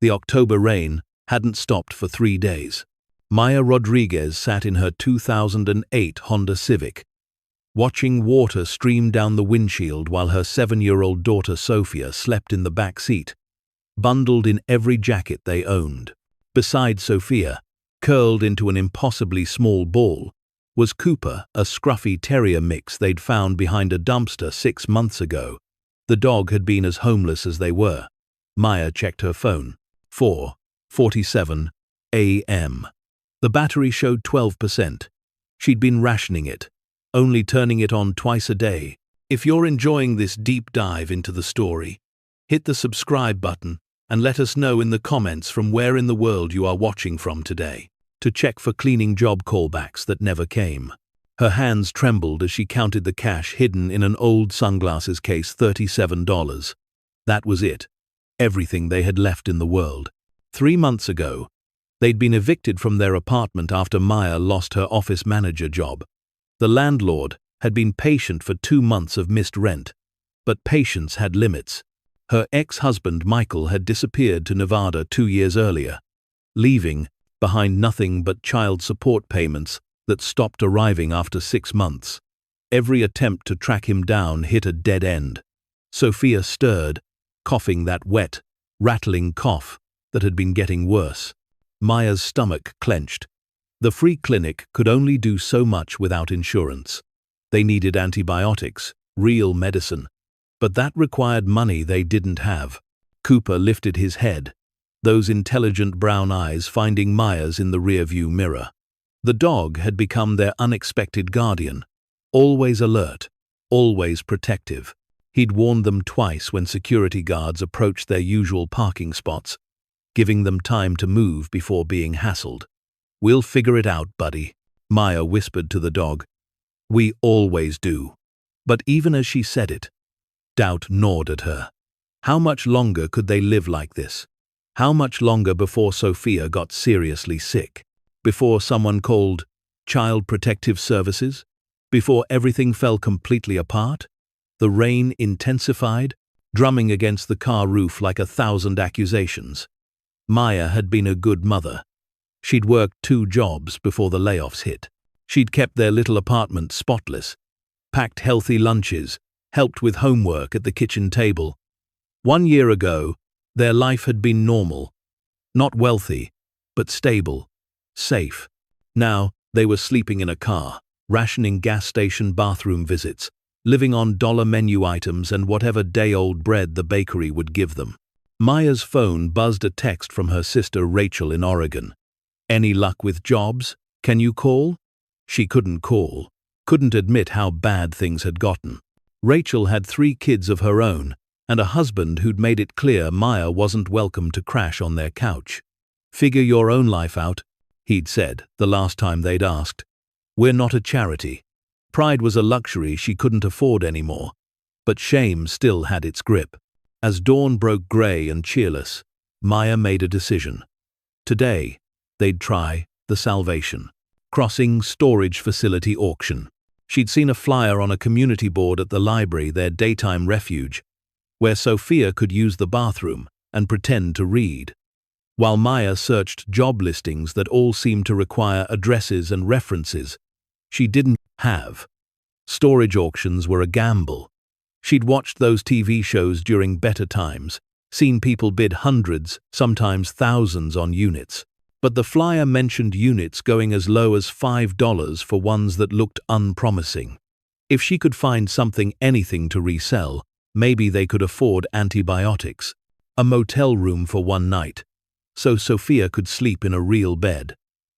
The October rain hadn't stopped for 3 days. Maya Rodriguez sat in her 2008 Honda Civic, watching water stream down the windshield while her 7-year-old daughter Sofia slept in the back seat, bundled in every jacket they owned. Beside Sofia, curled into an impossibly small ball, was Cooper, a scruffy terrier mix they'd found behind a dumpster 6 months ago. The dog had been as homeless as they were. Maya checked her phone. 4:47 a.m. The battery showed 12%. She'd been rationing it, only turning it on twice a day. If you're enjoying this deep dive into the story, hit the subscribe button and let us know in the comments from where in the world you are watching from today. To check for cleaning job callbacks that never came. Her hands trembled as she counted the cash hidden in an old sunglasses case. $37. That was it. Everything they had left in the world. 3 months ago, they'd been evicted from their apartment after Maya lost her office manager job. The landlord had been patient for 2 months of missed rent, but patience had limits. Her ex-husband Michael had disappeared to Nevada 2 years earlier, leaving behind nothing but child support payments that stopped arriving after 6 months. Every attempt to track him down hit a dead end. Sofia stirred, coughing that wet, rattling cough that had been getting worse. Maya's stomach clenched. The free clinic could only do so much without insurance. They needed antibiotics, real medicine, but that required money they didn't have. Cooper lifted his head, those intelligent brown eyes finding Maya's in the rearview mirror. The dog had become their unexpected guardian, always alert, always protective. He'd warned them twice when security guards approached their usual parking spots, giving them time to move before being hassled. "We'll figure it out, buddy," Maya whispered to the dog. "We always do." But even as she said it, doubt gnawed at her. How much longer could they live like this? How much longer before Sofia got seriously sick? Before someone called Child Protective Services? Before everything fell completely apart? The rain intensified, drumming against the car roof like 1,000 accusations. Maya had been a good mother. She'd worked 2 jobs before the layoffs hit. She'd kept their little apartment spotless, packed healthy lunches, helped with homework at the kitchen table. 1 year ago, their life had been normal. Not wealthy, but stable, safe. Now, they were sleeping in a car, rationing gas station bathroom visits, living on dollar menu items and whatever day-old bread the bakery would give them. Maya's phone buzzed a text from her sister Rachel in Oregon. "Any luck with jobs? Can you call?" She couldn't call, couldn't admit how bad things had gotten. Rachel had 3 kids of her own, and a husband who'd made it clear Maya wasn't welcome to crash on their couch. "Figure your own life out," he'd said the last time they'd asked. "We're not a charity." Pride was a luxury she couldn't afford anymore, but shame still had its grip. As dawn broke grey and cheerless, Maya made a decision. Today, they'd try the Salvation Crossing Storage Facility auction. She'd seen a flyer on a community board at the library, their daytime refuge, where Sofia could use the bathroom and pretend to read. While Maya searched job listings that all seemed to require addresses and references she didn't have. Storage auctions were a gamble. She'd watched those TV shows during better times, seen people bid hundreds, sometimes thousands on units. But the flyer mentioned units going as low as $5 for ones that looked unpromising. If she could find anything to resell, maybe they could afford antibiotics, a motel room for 1 night, so Sofia could sleep in a real bed,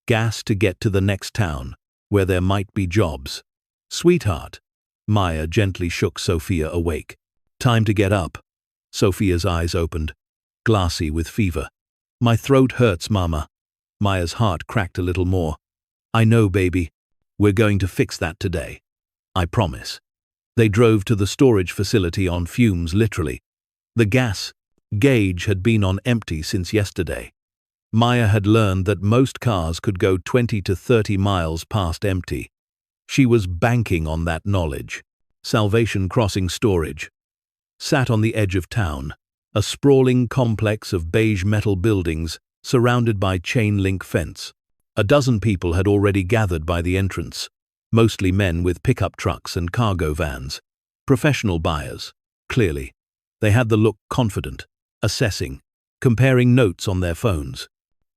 gas to get to the next town, where there might be jobs. "Sweetheart," Maya gently shook Sofia awake. "Time to get up." Sofia's eyes opened, glassy with fever. "My throat hurts, Mama." Maya's heart cracked a little more. "I know, baby. We're going to fix that today. I promise." They drove to the storage facility on fumes, literally. The gas gauge had been on empty since yesterday. Maya had learned that most cars could go 20 to 30 miles past empty. She was banking on that knowledge. Salvation Crossing Storage sat on the edge of town, a sprawling complex of beige metal buildings surrounded by chain-link fence. A dozen people had already gathered by the entrance, mostly men with pickup trucks and cargo vans. Professional buyers, clearly. They had the look confident, assessing, comparing notes on their phones.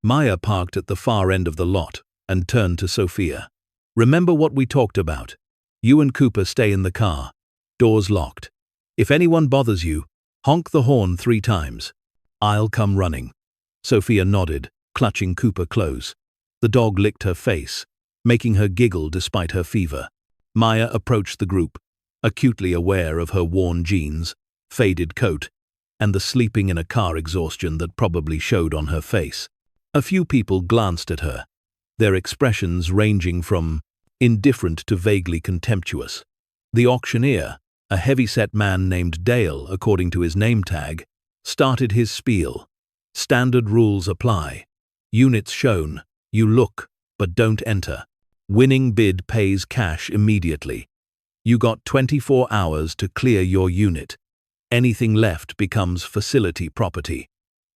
Maya parked at the far end of the lot and turned to Sofia. "Remember what we talked about? You and Cooper stay in the car. Doors locked. If anyone bothers you, honk the horn 3 times. I'll come running." Sofia nodded, clutching Cooper close. The dog licked her face, making her giggle despite her fever. Maya approached the group, acutely aware of her worn jeans, faded coat, and the sleeping in a car exhaustion that probably showed on her face. A few people glanced at her, their expressions ranging from indifferent to vaguely contemptuous. The auctioneer, a heavy-set man named Dale according to his name tag, started his spiel. "Standard rules apply. Units shown. You look, but don't enter. Winning bid pays cash immediately. You got 24 hours to clear your unit. Anything left becomes facility property."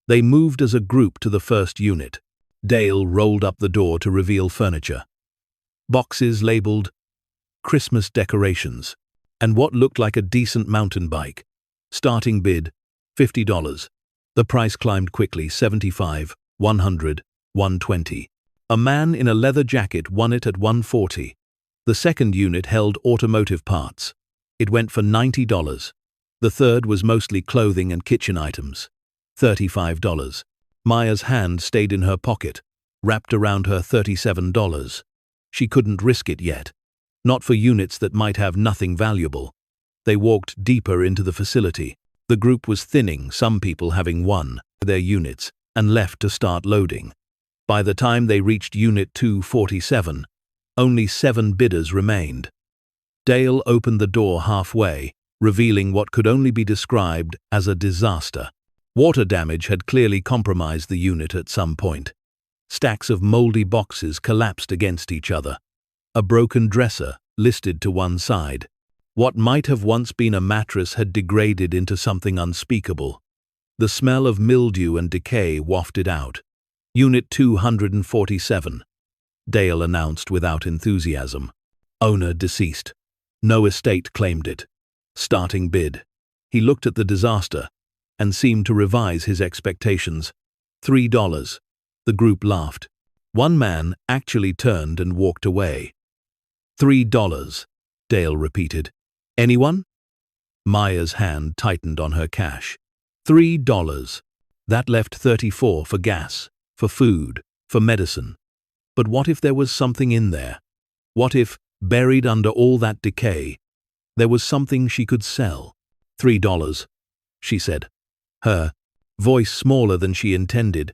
They moved as a group to the first unit. Dale rolled up the door to reveal furniture. Boxes labeled Christmas decorations, and what looked like a decent mountain bike. Starting bid, $50. The price climbed quickly, $75, $100, $120. A man in a leather jacket won it at $140. The second unit held automotive parts. It went for $90. The third was mostly clothing and kitchen items. $35. Maya's hand stayed in her pocket, wrapped around her $37. She couldn't risk it yet. Not for units that might have nothing valuable. They walked deeper into the facility. The group was thinning, some people having won their units and left to start loading. By the time they reached Unit 247, only 7 bidders remained. Dale opened the door halfway, revealing what could only be described as a disaster. Water damage had clearly compromised the unit at some point. Stacks of moldy boxes collapsed against each other. A broken dresser listed to one side. What might have once been a mattress had degraded into something unspeakable. The smell of mildew and decay wafted out. Unit 247. Dale announced without enthusiasm. Owner deceased. No estate claimed it. Starting bid. He looked at the disaster and seemed to revise his expectations. $3. The group laughed. One man actually turned and walked away. $3, Dale repeated. Anyone? Maya's hand tightened on her cash. $3. That left $34 for gas, for food, for medicine. But what if there was something in there? What if, buried under all that decay, there was something she could sell? $3, she said. Her voice smaller than she intended.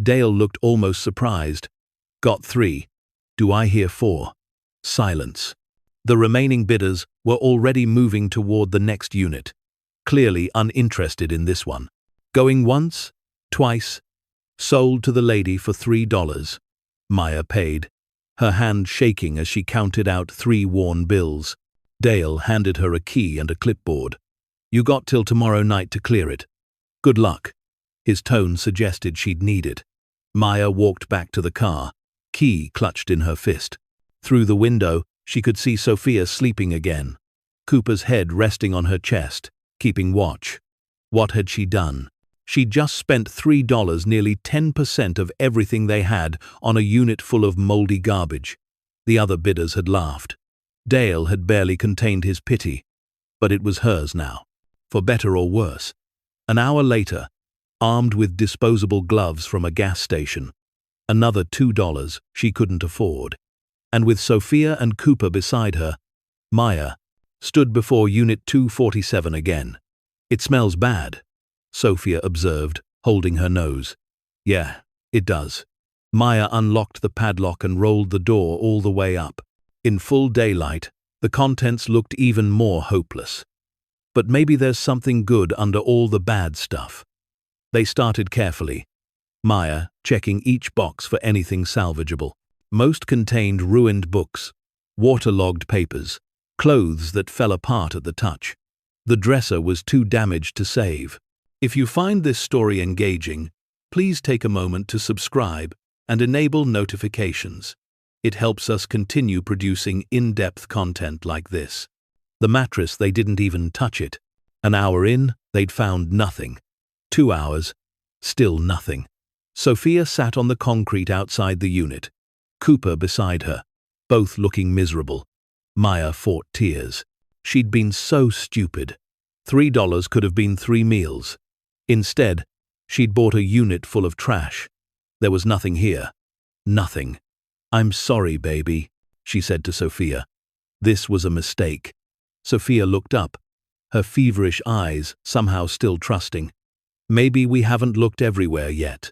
Dale looked almost surprised. Got 3. Do I hear 4? Silence. The remaining bidders were already moving toward the next unit, clearly uninterested in this one. Going once, twice, sold to the lady for $3. Maya paid, her hand shaking as she counted out 3 worn bills. Dale handed her a key and a clipboard. You got till tomorrow night to clear it. Good luck. His tone suggested she'd need it. Maya walked back to the car, key clutched in her fist. Through the window, she could see Sofia sleeping again, Cooper's head resting on her chest, keeping watch. What had she done? She'd just spent $3, nearly 10% of everything they had, on a unit full of moldy garbage. The other bidders had laughed. Dale had barely contained his pity, but it was hers now, for better or worse. An hour later, armed with disposable gloves from a gas station, another $2 she couldn't afford, and with Sofia and Cooper beside her, Maya stood before Unit 247 again. It smells bad, Sofia observed, holding her nose. Yeah, it does. Maya unlocked the padlock and rolled the door all the way up. In full daylight, the contents looked even more hopeless. But maybe there's something good under all the bad stuff. They started carefully, Maya checking each box for anything salvageable. Most contained ruined books, waterlogged papers, clothes that fell apart at the touch. The dresser was too damaged to save. If you find this story engaging, please take a moment to subscribe and enable notifications. It helps us continue producing in-depth content like this. The mattress, they didn't even touch it. An hour in, they'd found nothing. 2 hours, still nothing. Sofia sat on the concrete outside the unit, Cooper beside her, both looking miserable. Maya fought tears. She'd been so stupid. $3 could have been 3 meals. Instead, she'd bought a unit full of trash. There was nothing here. Nothing. "I'm sorry, baby," she said to Sofia. This was a mistake. Sofia looked up, her feverish eyes somehow still trusting. "Maybe we haven't looked everywhere yet."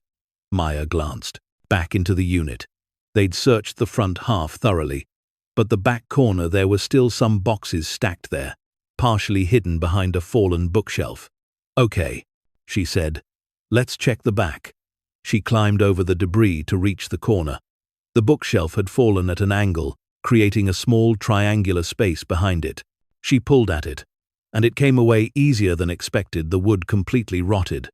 Maya glanced back into the unit. They'd searched the front half thoroughly, but the back corner there were still some boxes stacked there, partially hidden behind a fallen bookshelf. "Okay," she said. "Let's check the back." She climbed over the debris to reach the corner. The bookshelf had fallen at an angle, creating a small triangular space behind it. She pulled at it, and it came away easier than expected, the wood completely rotted.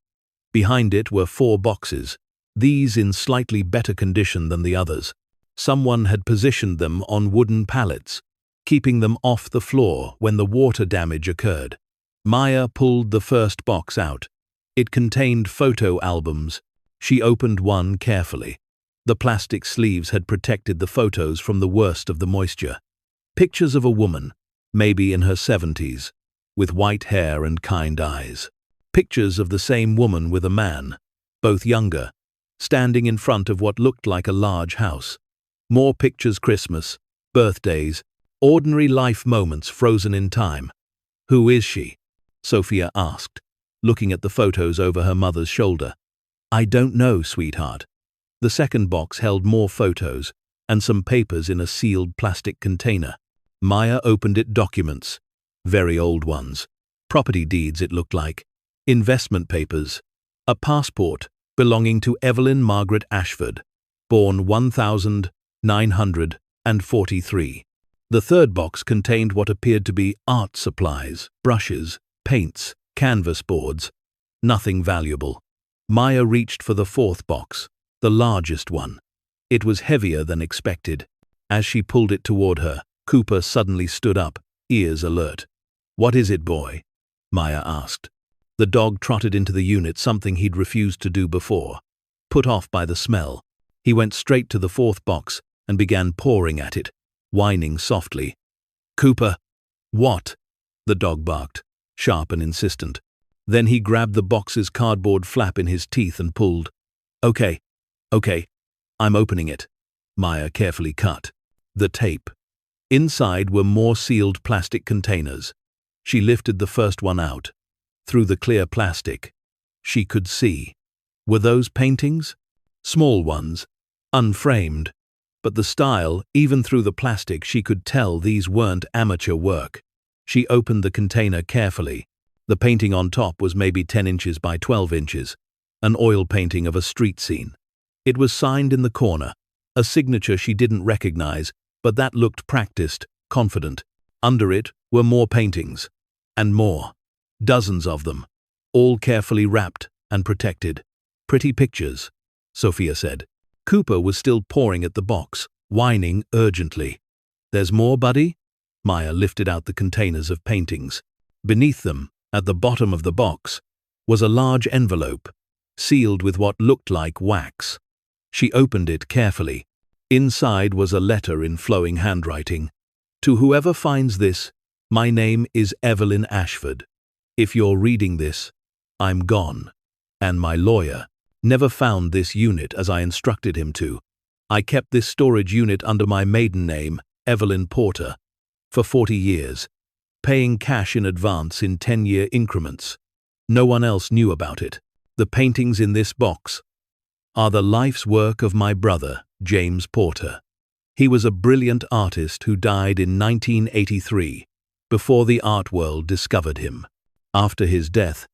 Behind it were 4 boxes, these in slightly better condition than the others. Someone had positioned them on wooden pallets, keeping them off the floor when the water damage occurred. Maya pulled the first box out. It contained photo albums. She opened one carefully. The plastic sleeves had protected the photos from the worst of the moisture. Pictures of a woman, maybe in her 70s, with white hair and kind eyes. Pictures of the same woman with a man, both younger, standing in front of what looked like a large house. More pictures, Christmas, birthdays, ordinary life moments frozen in time. "Who is she?" Sofia asked, looking at the photos over her mother's shoulder. "I don't know, sweetheart." The second box held more photos and some papers in a sealed plastic container. Maya opened it. Documents. Very old ones. Property deeds, it looked like. Investment papers. A passport belonging to Evelyn Margaret Ashford, born 1943. The third box contained what appeared to be art supplies, brushes, paints, canvas boards. Nothing valuable. Maya reached for the fourth box, the largest one. It was heavier than expected. As she pulled it toward her, Cooper suddenly stood up, ears alert. "What is it, boy?" Maya asked. The dog trotted into the unit, something he'd refused to do before. Put off by the smell, he went straight to the fourth box and began pawing at it, whining softly. "Cooper!" "What?" the dog barked, sharp and insistent. Then he grabbed the box's cardboard flap in his teeth and pulled. Okay, I'm opening it." Maya carefully cut the tape. Inside were more sealed plastic containers. She lifted the first one out. Through the clear plastic, she could see. Were those paintings? Small ones, unframed. But the style, even through the plastic, she could tell these weren't amateur work. She opened the container carefully. The painting on top was maybe 10 inches by 12 inches, an oil painting of a street scene. It was signed in the corner, a signature she didn't recognize, but that looked practiced, confident. Under it were more paintings. And more. Dozens of them, all carefully wrapped and protected. "Pretty pictures," Sofia said. Cooper was still pawing at the box, whining urgently. "There's more, buddy?" Maya lifted out the containers of paintings. Beneath them, at the bottom of the box, was a large envelope, sealed with what looked like wax. She opened it carefully. Inside was a letter in flowing handwriting. "To whoever finds this, my name is Evelyn Ashford. If you're reading this, I'm gone. And my lawyer never found this unit as I instructed him to. I kept this storage unit under my maiden name, Evelyn Porter, for 40 years, paying cash in advance in 10-year increments. No one else knew about it. The paintings in this box are the life's work of my brother, James Porter. He was a brilliant artist who died in 1983, before the art world discovered him. After his death,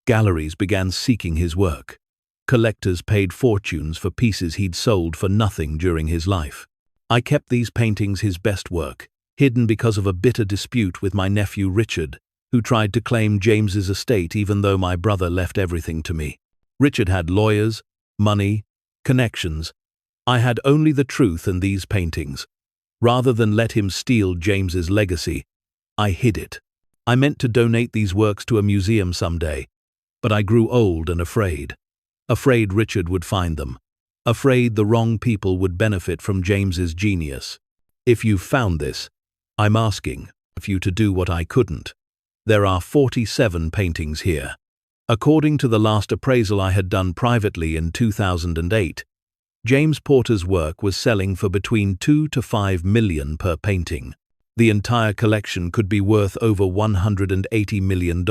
galleries began seeking his work. Collectors paid fortunes for pieces he'd sold for nothing during his life. I kept these paintings, his best work, hidden because of a bitter dispute with my nephew Richard, who tried to claim James's estate even though my brother left everything to me. Richard had lawyers, money, connections. I had only the truth and these paintings. Rather than let him steal James's legacy, I hid it. I meant to donate these works to a museum someday, but I grew old and afraid. Afraid Richard would find them. Afraid the wrong people would benefit from James's genius. If you've found this, I'm asking for you to do what I couldn't. There are 47 paintings here. According to the last appraisal I had done privately in 2008, James Porter's work was selling for between $2 to $5 million per painting. The entire collection could be worth over $180 million.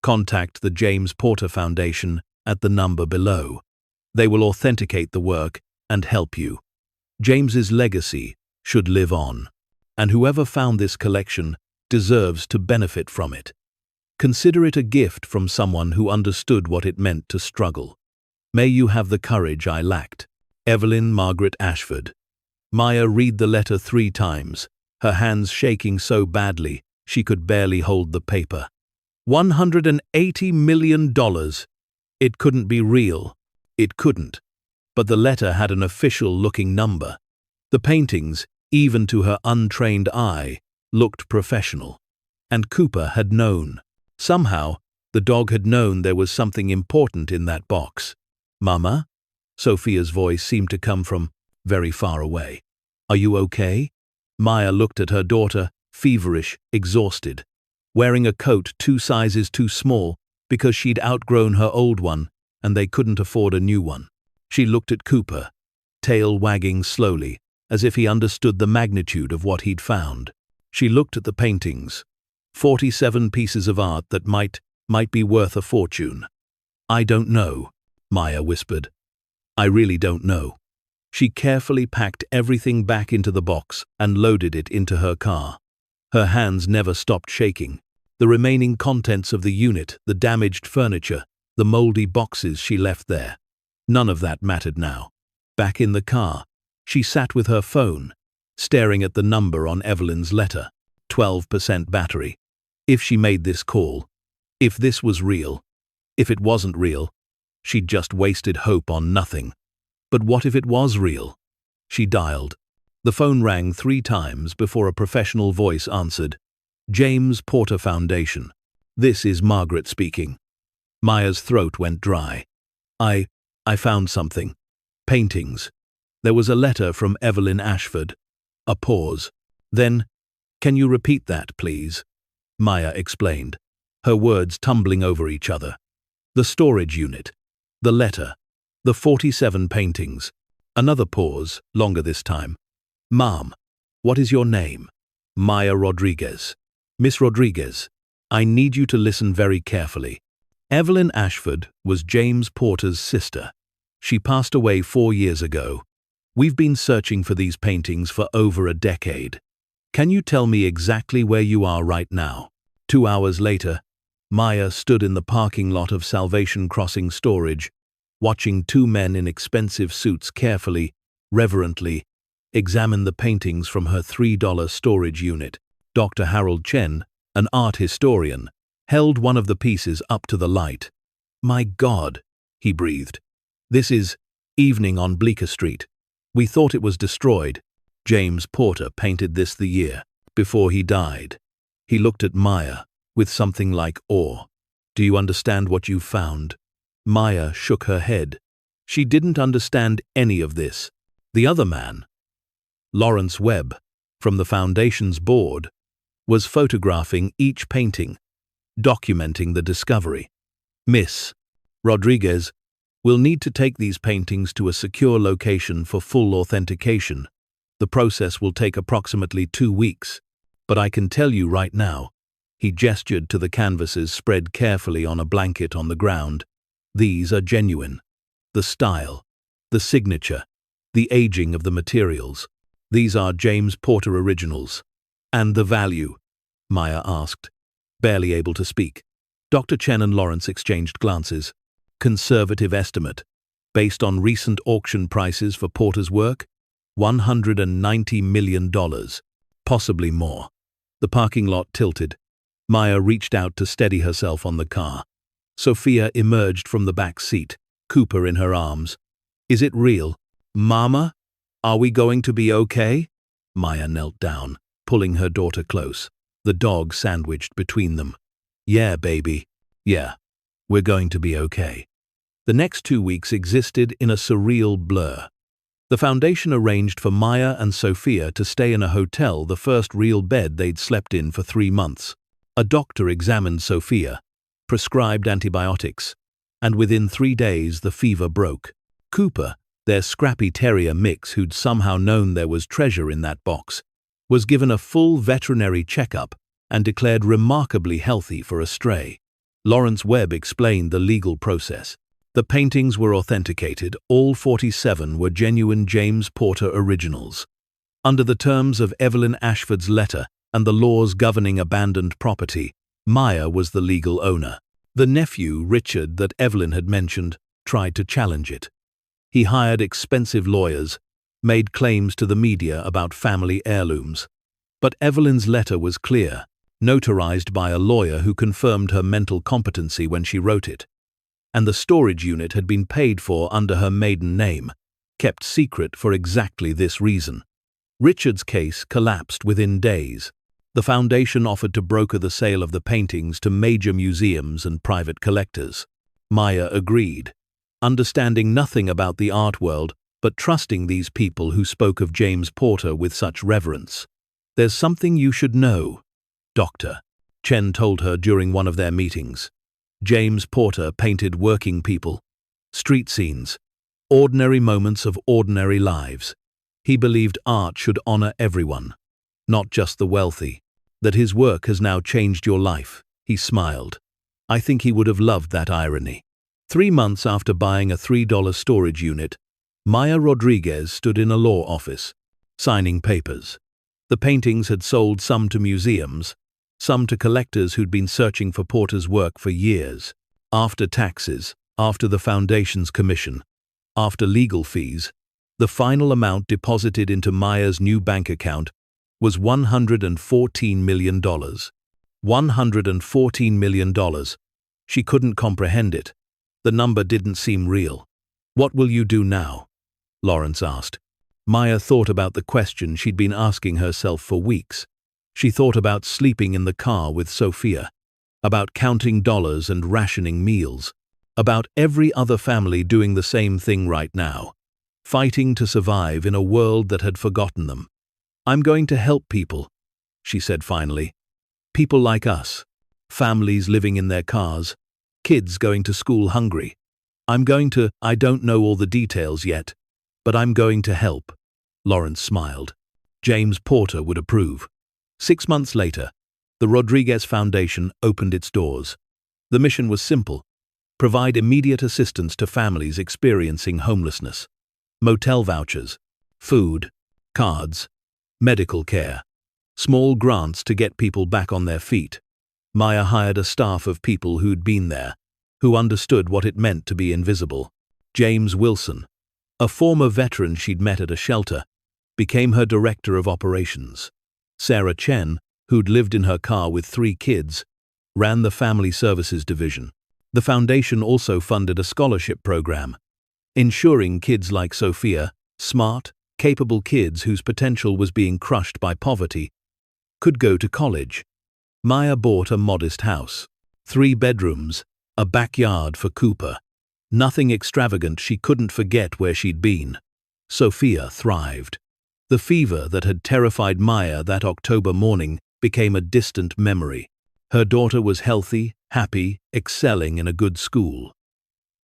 Contact the James Porter Foundation at the number below. They will authenticate the work and help you. James's legacy should live on, and whoever found this collection deserves to benefit from it. Consider it a gift from someone who understood what it meant to struggle. May you have the courage I lacked. Evelyn Margaret Ashford. Maya read the letter 3 times, her hands shaking so badly she could barely hold the paper. $180 million. It couldn't be real. It couldn't. But the letter had an official-looking number. The paintings, even to her untrained eye, looked professional. And Cooper had known. Somehow, the dog had known there was something important in that box. "Mama?" Sofia's voice seemed to come from very far away. "Are you okay?" Maya looked at her daughter, feverish, exhausted. Wearing a coat 2 sizes too small because she'd outgrown her old one and they couldn't afford a new one. She looked at Cooper, tail wagging slowly, as if he understood the magnitude of what he'd found. She looked at the paintings. 47 pieces of art that might be worth a fortune. "I don't know," Maya whispered. "I really don't know." She carefully packed everything back into the box and loaded it into her car. Her hands never stopped shaking. The remaining contents of the unit, the damaged furniture, the moldy boxes she left there. None of that mattered now. Back in the car, she sat with her phone, staring at the number on Evelyn's letter. 12% battery. If she made this call, if this was real, if it wasn't real, she'd just wasted hope on nothing. But what if it was real? She dialed. The phone rang 3 times before a professional voice answered. "James Porter Foundation. This is Margaret speaking." Maya's throat went dry. I found something. Paintings. There was a letter from Evelyn Ashford." A pause. Then, "Can you repeat that, please?" Maya explained, her words tumbling over each other. "The storage unit. The letter. The 47 paintings." Another pause, longer this time. "Ma'am, what is your name?" "Maya Rodriguez." "Miss Rodriguez, I need you to listen very carefully. Evelyn Ashford was James Porter's sister. She passed away 4 years ago. We've been searching for these paintings for over a decade. Can you tell me exactly where you are right now?" 2 hours later, Maya stood in the parking lot of Salvation Crossing Storage, watching 2 men in expensive suits carefully, reverently, examine the paintings from her $3 storage unit. Dr. Harold Chen, an art historian, held one of the pieces up to the light. "My God," he breathed. "This is Evening on Bleecker Street. We thought it was destroyed. James Porter painted this the year before he died." He looked at Maya with something like awe. "Do you understand what you've found?" Maya shook her head. She didn't understand any of this. The other man, Lawrence Webb, from the Foundation's board, was photographing each painting, documenting the discovery. "Miss Rodriguez, we'll need to take these paintings to a secure location for full authentication. The process will take approximately 2 weeks, but I can tell you right now," he gestured to the canvases spread carefully on a blanket on the ground, "these are genuine. The style, the signature, the aging of the materials. These are James Porter originals." "And the value?" Maya asked, barely able to speak. Dr. Chen and Lawrence exchanged glances. "Conservative estimate, based on recent auction prices for Porter's work, $190 million, possibly more." The parking lot tilted. Maya reached out to steady herself on the car. Sofia emerged from the back seat, Cooper in her arms. "Is it real? Mama? Are we going to be okay?" Maya knelt down, pulling her daughter close, the dog sandwiched between them. "Yeah, baby. Yeah. We're going to be okay." The next 2 weeks existed in a surreal blur. The foundation arranged for Maya and Sofia to stay in a hotel, the first real bed they'd slept in for 3 months. A doctor examined Sofia, prescribed antibiotics, and within 3 days the fever broke. Cooper, their scrappy terrier mix who'd somehow known there was treasure in that box, was given a full veterinary checkup and declared remarkably healthy for a stray. Lawrence Webb explained the legal process. The paintings were authenticated. All 47 were genuine James Porter originals. Under the terms of Evelyn Ashford's letter and the laws governing abandoned property, Maya was the legal owner. The nephew, Richard, that Evelyn had mentioned, tried to challenge it. He hired expensive lawyers, made claims to the media about family heirlooms. But Evelyn's letter was clear, notarized by a lawyer who confirmed her mental competency when she wrote it. And the storage unit had been paid for under her maiden name, kept secret for exactly this reason. Richard's case collapsed within days. The foundation offered to broker the sale of the paintings to major museums and private collectors. Maya agreed, understanding nothing about the art world, but trusting these people who spoke of James Porter with such reverence. "There's something you should know, Doctor," Chen told her during one of their meetings. James Porter painted working people, street scenes, ordinary moments of ordinary lives. He believed art should honor everyone, not just the wealthy. That his work has now changed your life, he smiled. I think he would have loved that irony. 3 months after buying a $3 storage unit, Maya Rodriguez stood in a law office, signing papers. The paintings had sold some to museums, some to collectors who'd been searching for Porter's work for years. After taxes, after the foundation's commission, after legal fees, the final amount deposited into Maya's new bank account was $114 million. $114 million. She couldn't comprehend it. The number didn't seem real. "What will you do now?" Lawrence asked. Maya thought about the question she'd been asking herself for weeks. She thought about sleeping in the car with Sofia, about counting dollars and rationing meals, about every other family doing the same thing right now, fighting to survive in a world that had forgotten them. "I'm going to help people," she said finally. "People like us. Families living in their cars. Kids going to school hungry. I don't know all the details yet, but I'm going to help." Lawrence smiled. James Porter would approve. 6 months later, the Rodriguez Foundation opened its doors. The mission was simple: provide immediate assistance to families experiencing homelessness. Motel vouchers, food, cards, medical care, small grants to get people back on their feet. Maya hired a staff of people who'd been there, who understood what it meant to be invisible. James Wilson, a former veteran she'd met at a shelter, became her director of operations. Sarah Chen, who'd lived in her car with 3 kids, ran the family services division. The foundation also funded a scholarship program, ensuring kids like Sofia, smart, capable kids whose potential was being crushed by poverty, could go to college. Maya bought a modest house, 3 bedrooms, a backyard for Cooper. Nothing extravagant. She couldn't forget where she'd been. Sofia thrived. The fever that had terrified Maya that October morning became a distant memory. Her daughter was healthy, happy, excelling in a good school.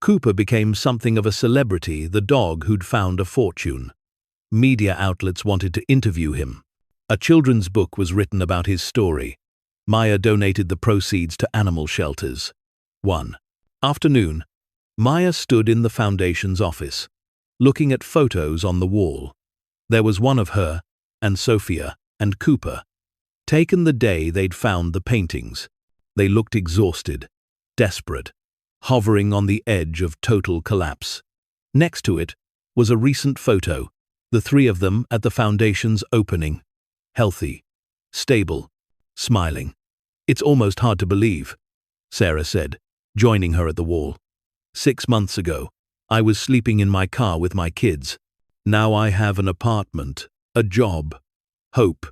Cooper became something of a celebrity, the dog who'd found a fortune. Media outlets wanted to interview him. A children's book was written about his story. Maya donated the proceeds to animal shelters. One afternoon, Maya stood in the foundation's office, looking at photos on the wall. There was one of her and Sofia and Cooper, taken the day they'd found the paintings. They looked exhausted, desperate, hovering on the edge of total collapse. Next to it was a recent photo, the 3 of them at the foundation's opening, healthy, stable, smiling. It's almost hard to believe, Sarah said, joining her at the wall. 6 months ago, I was sleeping in my car with my kids. Now I have an apartment, a job, hope.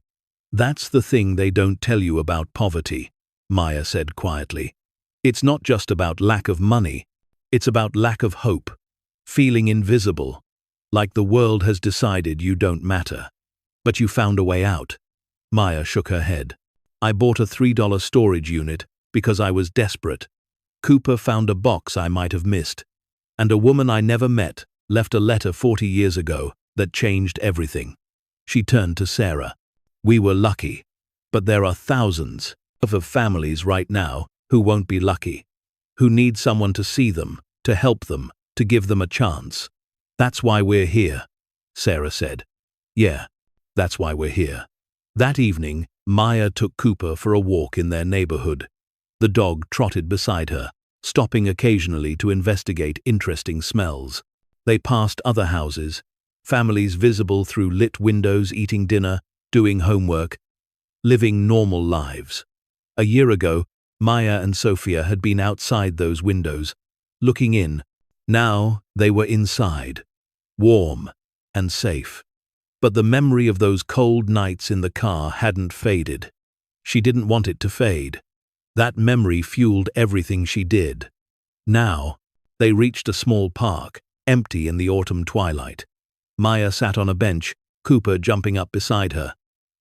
That's the thing they don't tell you about poverty, Maya said quietly. It's not just about lack of money, it's about lack of hope, feeling invisible, like the world has decided you don't matter. But you found a way out. Maya shook her head. I bought a $3 storage unit because I was desperate. Cooper found a box I might have missed, and a woman I never met left a letter 40 years ago that changed everything. She turned to Sarah. We were lucky, but there are thousands of families right now who won't be lucky, who need someone to see them, to help them, to give them a chance. That's why we're here, Sarah said. Yeah, that's why we're here. That evening, Maya took Cooper for a walk in their neighborhood. The dog trotted beside her, stopping occasionally to investigate interesting smells. They passed other houses, families visible through lit windows eating dinner, doing homework, living normal lives. A year ago, Maya and Sofia had been outside those windows, looking in. Now they were inside, warm and safe. But the memory of those cold nights in the car hadn't faded. She didn't want it to fade. That memory fueled everything she did. Now, they reached a small park, empty in the autumn twilight. Maya sat on a bench, Cooper jumping up beside her.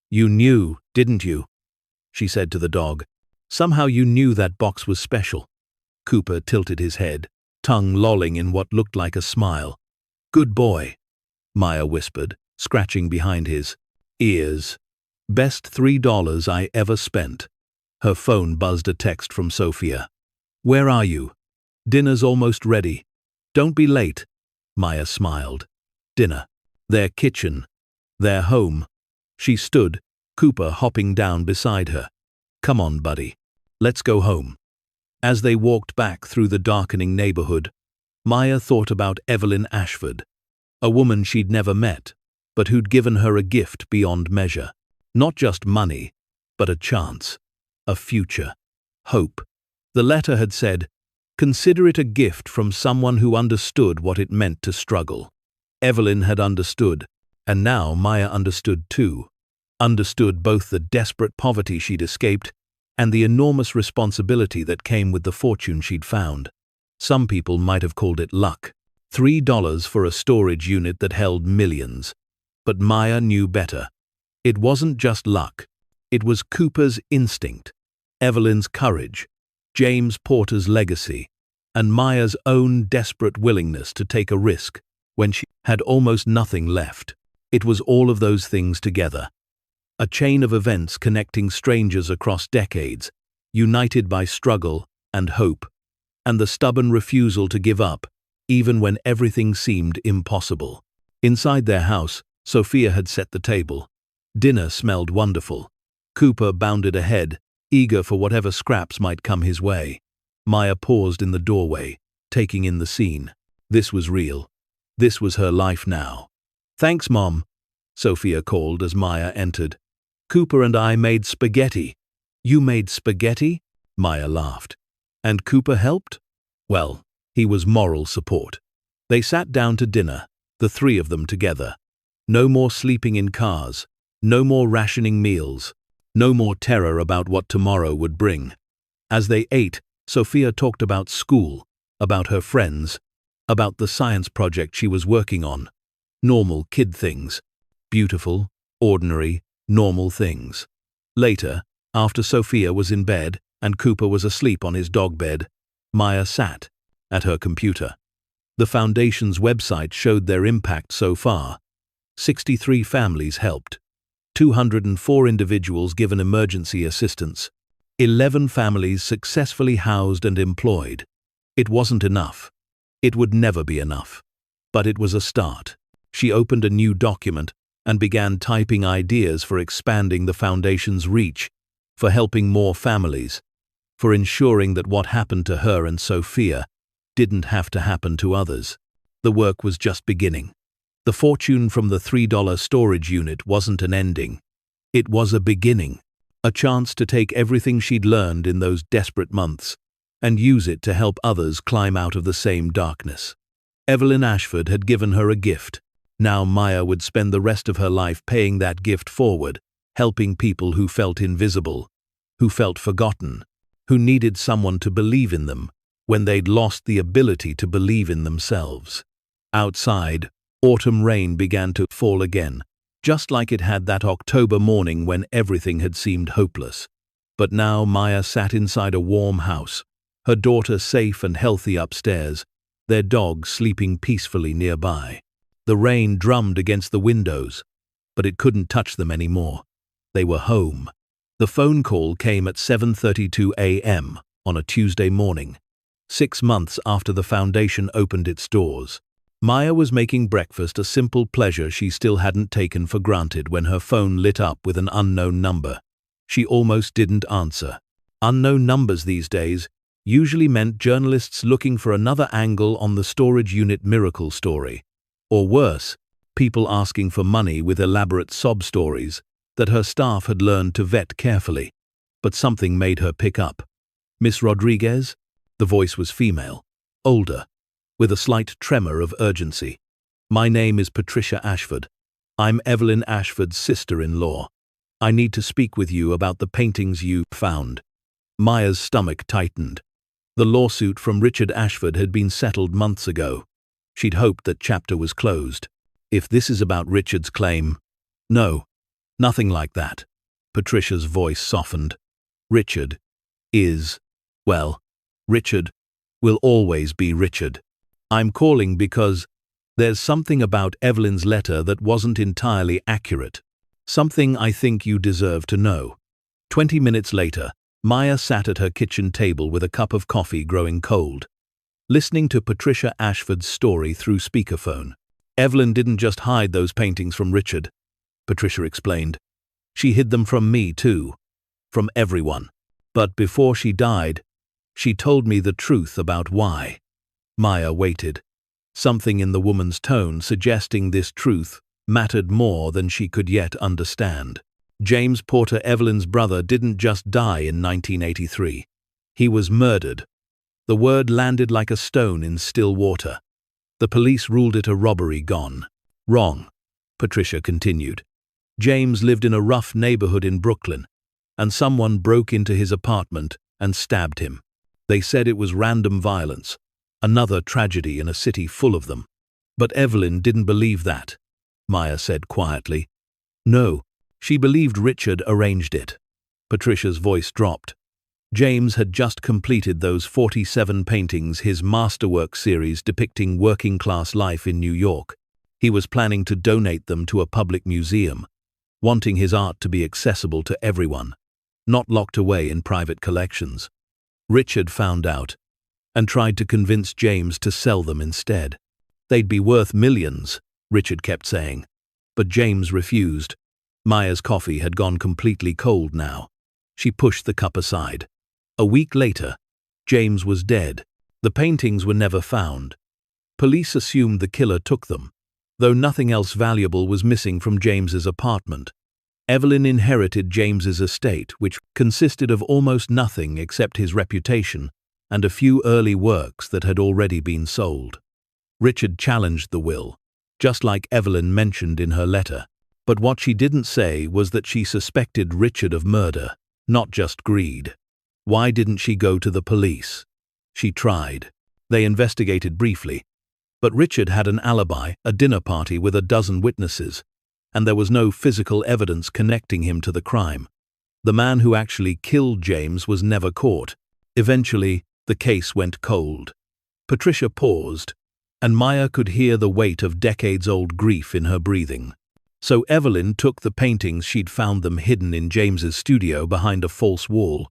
You knew, didn't you? She said to the dog. Somehow you knew that box was special. Cooper tilted his head, tongue lolling in what looked like a smile. Good boy, Maya whispered, scratching behind his ears. Best $3 I ever spent. Her phone buzzed a text from Sofia. Where are you? Dinner's almost ready. Don't be late. Maya smiled. Dinner. Their kitchen. Their home. She stood, Cooper hopping down beside her. Come on, buddy. Let's go home. As they walked back through the darkening neighborhood, Maya thought about Evelyn Ashford, a woman she'd never met, but who'd given her a gift beyond measure. Not just money, but a chance, a future, hope. The letter had said, consider it a gift from someone who understood what it meant to struggle. Evelyn had understood, and now Maya understood too. Understood both the desperate poverty she'd escaped and the enormous responsibility that came with the fortune she'd found. Some people might have called it luck. $3 for a storage unit that held millions. But Maya knew better. It wasn't just luck. It was Cooper's instinct, Evelyn's courage, James Porter's legacy, and Maya's own desperate willingness to take a risk when she had almost nothing left. It was all of those things together. A chain of events connecting strangers across decades, united by struggle and hope, and the stubborn refusal to give up, even when everything seemed impossible. Inside their house, Sofia had set the table. Dinner smelled wonderful. Cooper bounded ahead, eager for whatever scraps might come his way. Maya paused in the doorway, taking in the scene. This was real. This was her life now. Thanks, Mom, Sofia called as Maya entered. Cooper and I made spaghetti. You made spaghetti? Maya laughed. And Cooper helped? Well, he was moral support. They sat down to dinner, the three of them together. No more sleeping in cars. No more rationing meals. No more terror about what tomorrow would bring. As they ate, Sofia talked about school, about her friends, about the science project she was working on. Normal kid things. Beautiful, ordinary, normal things. Later, after Sofia was in bed and Cooper was asleep on his dog bed, Maya sat at her computer. The Foundation's website showed their impact so far. 63 families helped. 204 individuals given emergency assistance. 11 families successfully housed and employed. It wasn't enough. It would never be enough. But it was a start. She opened a new document and began typing ideas for expanding the Foundation's reach, for helping more families, for ensuring that what happened to her and Sofia didn't have to happen to others. The work was just beginning. The fortune from the $3 storage unit wasn't an ending. It was a beginning. A chance to take everything she'd learned in those desperate months and use it to help others climb out of the same darkness. Evelyn Ashford had given her a gift. Now Maya would spend the rest of her life paying that gift forward, helping people who felt invisible, who felt forgotten, who needed someone to believe in them when they'd lost the ability to believe in themselves. Outside, autumn rain began to fall again, just like it had that October morning when everything had seemed hopeless. But now Maya sat inside a warm house, her daughter safe and healthy upstairs, their dog sleeping peacefully nearby. The rain drummed against the windows, but it couldn't touch them anymore. They were home. The phone call came at 7:32 a.m. on a Tuesday morning, 6 months after the foundation opened its doors. Maya was making breakfast, a simple pleasure she still hadn't taken for granted, when her phone lit up with an unknown number. She almost didn't answer. Unknown numbers these days usually meant journalists looking for another angle on the storage unit miracle story. Or worse, people asking for money with elaborate sob stories that her staff had learned to vet carefully. But something made her pick up. "Miss Rodriguez?" The voice was female, older, with a slight tremor of urgency. "My name is Patricia Ashford. I'm Evelyn Ashford's sister-in-law. I need to speak with you about the paintings you found." Maya's stomach tightened. The lawsuit from Richard Ashford had been settled months ago. She'd hoped that chapter was closed. If this is about Richard's claim— No, nothing like that. Patricia's voice softened. Richard is, well, Richard will always be Richard. I'm calling because there's something about Evelyn's letter that wasn't entirely accurate. Something I think you deserve to know. 20 minutes later, Maya sat at her kitchen table with a cup of coffee growing cold, listening to Patricia Ashford's story through speakerphone. "Evelyn didn't just hide those paintings from Richard," Patricia explained. "She hid them from me too. From everyone. But before she died, she told me the truth about why." Maya waited, something in the woman's tone suggesting this truth mattered more than she could yet understand. James Porter, Evelyn's brother, didn't just die in 1983. He was murdered. The word landed like a stone in still water. The police ruled it a robbery gone wrong, Patricia continued. James lived in a rough neighborhood in Brooklyn, and someone broke into his apartment and stabbed him. They said it was random violence, another tragedy in a city full of them. But Evelyn didn't believe that, Maya said quietly. No, she believed Richard arranged it. Patricia's voice dropped. James had just completed those 47 paintings, his masterwork series depicting working-class life in New York. He was planning to donate them to a public museum, wanting his art to be accessible to everyone, not locked away in private collections. Richard found out and tried to convince James to sell them instead. They'd be worth millions, Richard kept saying. But James refused. Maya's coffee had gone completely cold now. She pushed the cup aside. A week later, James was dead. The paintings were never found. Police assumed the killer took them, though nothing else valuable was missing from James's apartment. Evelyn inherited James's estate, which consisted of almost nothing except his reputation and a few early works that had already been sold. Richard challenged the will, just like Evelyn mentioned in her letter. But what she didn't say was that she suspected Richard of murder, not just greed. Why didn't she go to the police? She tried. They investigated briefly. But Richard had an alibi, a dinner party with a dozen witnesses, and there was no physical evidence connecting him to the crime. The man who actually killed James was never caught. Eventually, the case went cold. Patricia paused, and Maya could hear the weight of decades-old grief in her breathing. So Evelyn took the paintings, she'd found them hidden in James's studio behind a false wall,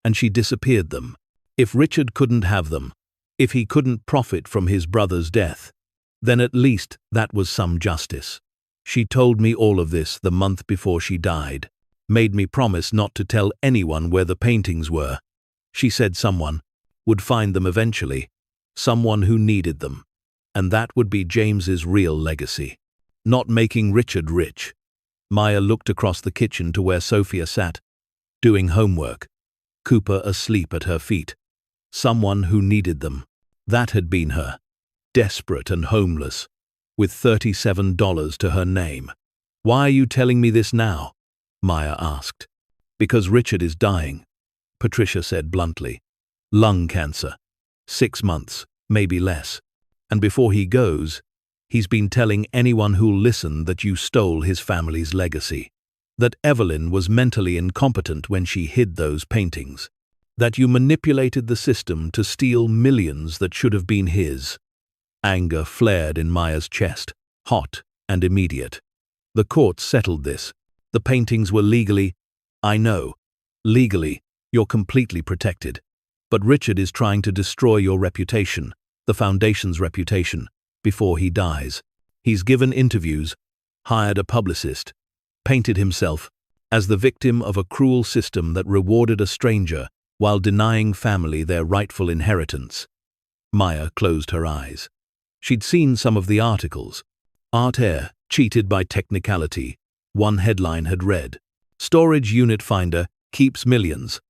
and she disappeared them. If Richard couldn't have them, if he couldn't profit from his brother's death, then at least that was some justice. She told me all of this the month before she died, made me promise not to tell anyone where the paintings were. She said someone would find them eventually, someone who needed them, and that would be James's real legacy. Not making Richard rich. Maya looked across the kitchen to where Sofia sat, doing homework. Cooper asleep at her feet. Someone who needed them. That had been her. Desperate and homeless, with $37 to her name. "Why are you telling me this now?" Maya asked. "Because Richard is dying," Patricia said bluntly. "Lung cancer. 6 months, maybe less. And before he goes, he's been telling anyone who'll listen that you stole his family's legacy. That Evelyn was mentally incompetent when she hid those paintings. That you manipulated the system to steal millions that should have been his." Anger flared in Maya's chest, hot and immediate. "The courts settled this. The paintings were legally—" "I know. Legally, you're completely protected. But Richard is trying to destroy your reputation, the Foundation's reputation, before he dies. He's given interviews, hired a publicist, painted himself as the victim of a cruel system that rewarded a stranger while denying family their rightful inheritance." Maya closed her eyes. She'd seen some of the articles. Art Air cheated by technicality. One headline had read, "Storage unit finder keeps millions,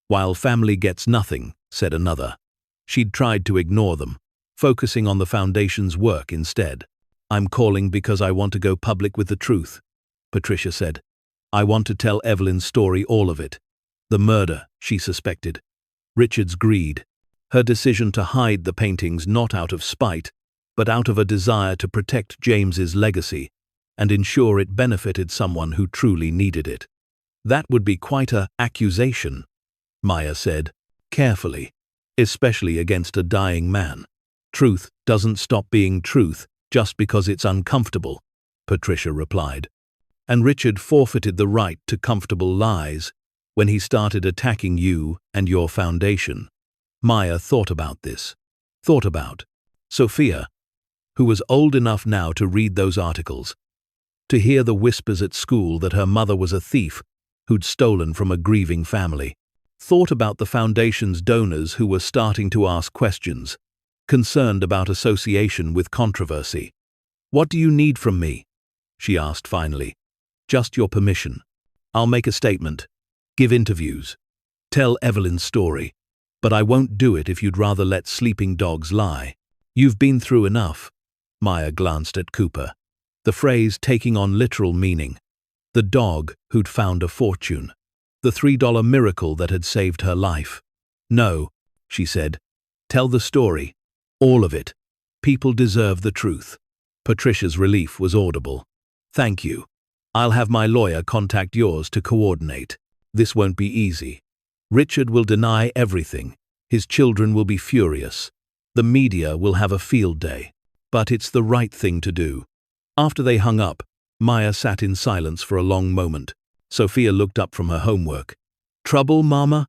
while family gets nothing," said another. She'd tried to ignore them, focusing on the Foundation's work instead. "I'm calling because I want to go public with the truth," Patricia said. "I want to tell Evelyn's story, all of it. The murder she suspected. Richard's greed. Her decision to hide the paintings not out of spite, but out of a desire to protect James's legacy and ensure it benefited someone who truly needed it." "That would be quite an accusation," Maya said, carefully, "especially against a dying man." "Truth doesn't stop being truth just because it's uncomfortable," Patricia replied. "And Richard forfeited the right to comfortable lies when he started attacking you and your foundation." Maya thought about this. Thought about Sofia, who was old enough now to read those articles, to hear the whispers at school that her mother was a thief who'd stolen from a grieving family. Thought about the Foundation's donors who were starting to ask questions, concerned about association with controversy. "What do you need from me?" she asked finally. "Just your permission. I'll make a statement, give interviews, tell Evelyn's story, but I won't do it if you'd rather let sleeping dogs lie. You've been through enough." Maya glanced at Cooper, the phrase taking on literal meaning. The dog who'd found a fortune. The $3 miracle that had saved her life. "No," she said. "Tell the story. All of it. People deserve the truth." Patricia's relief was audible. "Thank you. I'll have my lawyer contact yours to coordinate. This won't be easy. Richard will deny everything. His children will be furious. The media will have a field day. But it's the right thing to do." After they hung up, Maya sat in silence for a long moment. Sofia looked up from her homework. "Trouble, Mama?"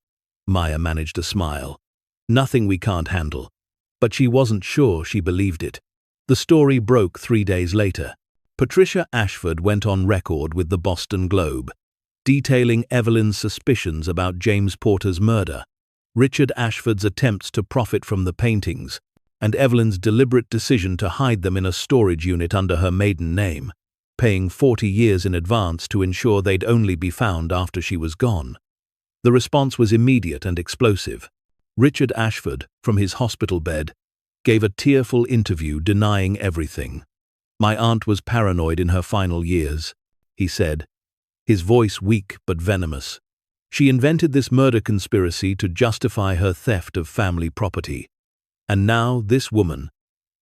Maya managed a smile. "Nothing we can't handle." But she wasn't sure she believed it. The story broke 3 days later. Patricia Ashford went on record with the Boston Globe, detailing Evelyn's suspicions about James Porter's murder, Richard Ashford's attempts to profit from the paintings, and Evelyn's deliberate decision to hide them in a storage unit under her maiden name, paying 40 years in advance to ensure they'd only be found after she was gone. The response was immediate and explosive. Richard Ashford, from his hospital bed, gave a tearful interview denying everything. "My aunt was paranoid in her final years," he said, his voice weak but venomous. "She invented this murder conspiracy to justify her theft of family property. And now this woman,"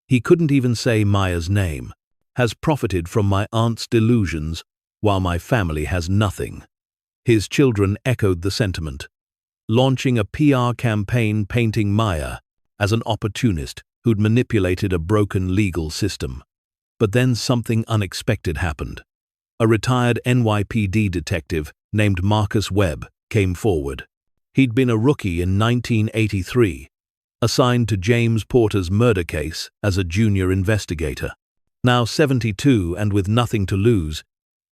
he couldn't even say Maya's name, "has profited from my aunt's delusions while my family has nothing." His children echoed the sentiment, launching a PR campaign painting Maya as an opportunist who'd manipulated a broken legal system. But then something unexpected happened. A retired NYPD detective named Marcus Webb came forward. He'd been a rookie in 1983, assigned to James Porter's murder case as a junior investigator. Now 72 and with nothing to lose,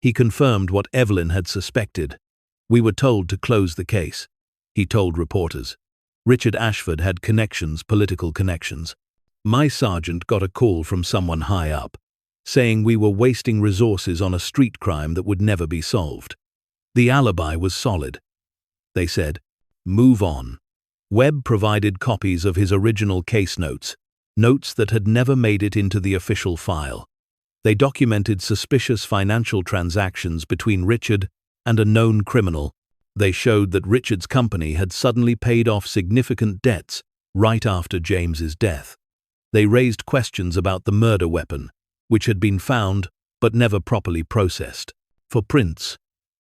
he confirmed what Evelyn had suspected. "We were told to close the case," he told reporters. "Richard Ashford had connections, political connections. My sergeant got a call from someone high up, saying we were wasting resources on a street crime that would never be solved. The alibi was solid. they said. Move on. Webb provided copies of his original case notes, notes that had never made it into the official file. They documented suspicious financial transactions between Richard and a known criminal. They showed that Richard's company had suddenly paid off significant debts right after James's death. They raised questions about the murder weapon, which had been found but never properly processed. For Prince,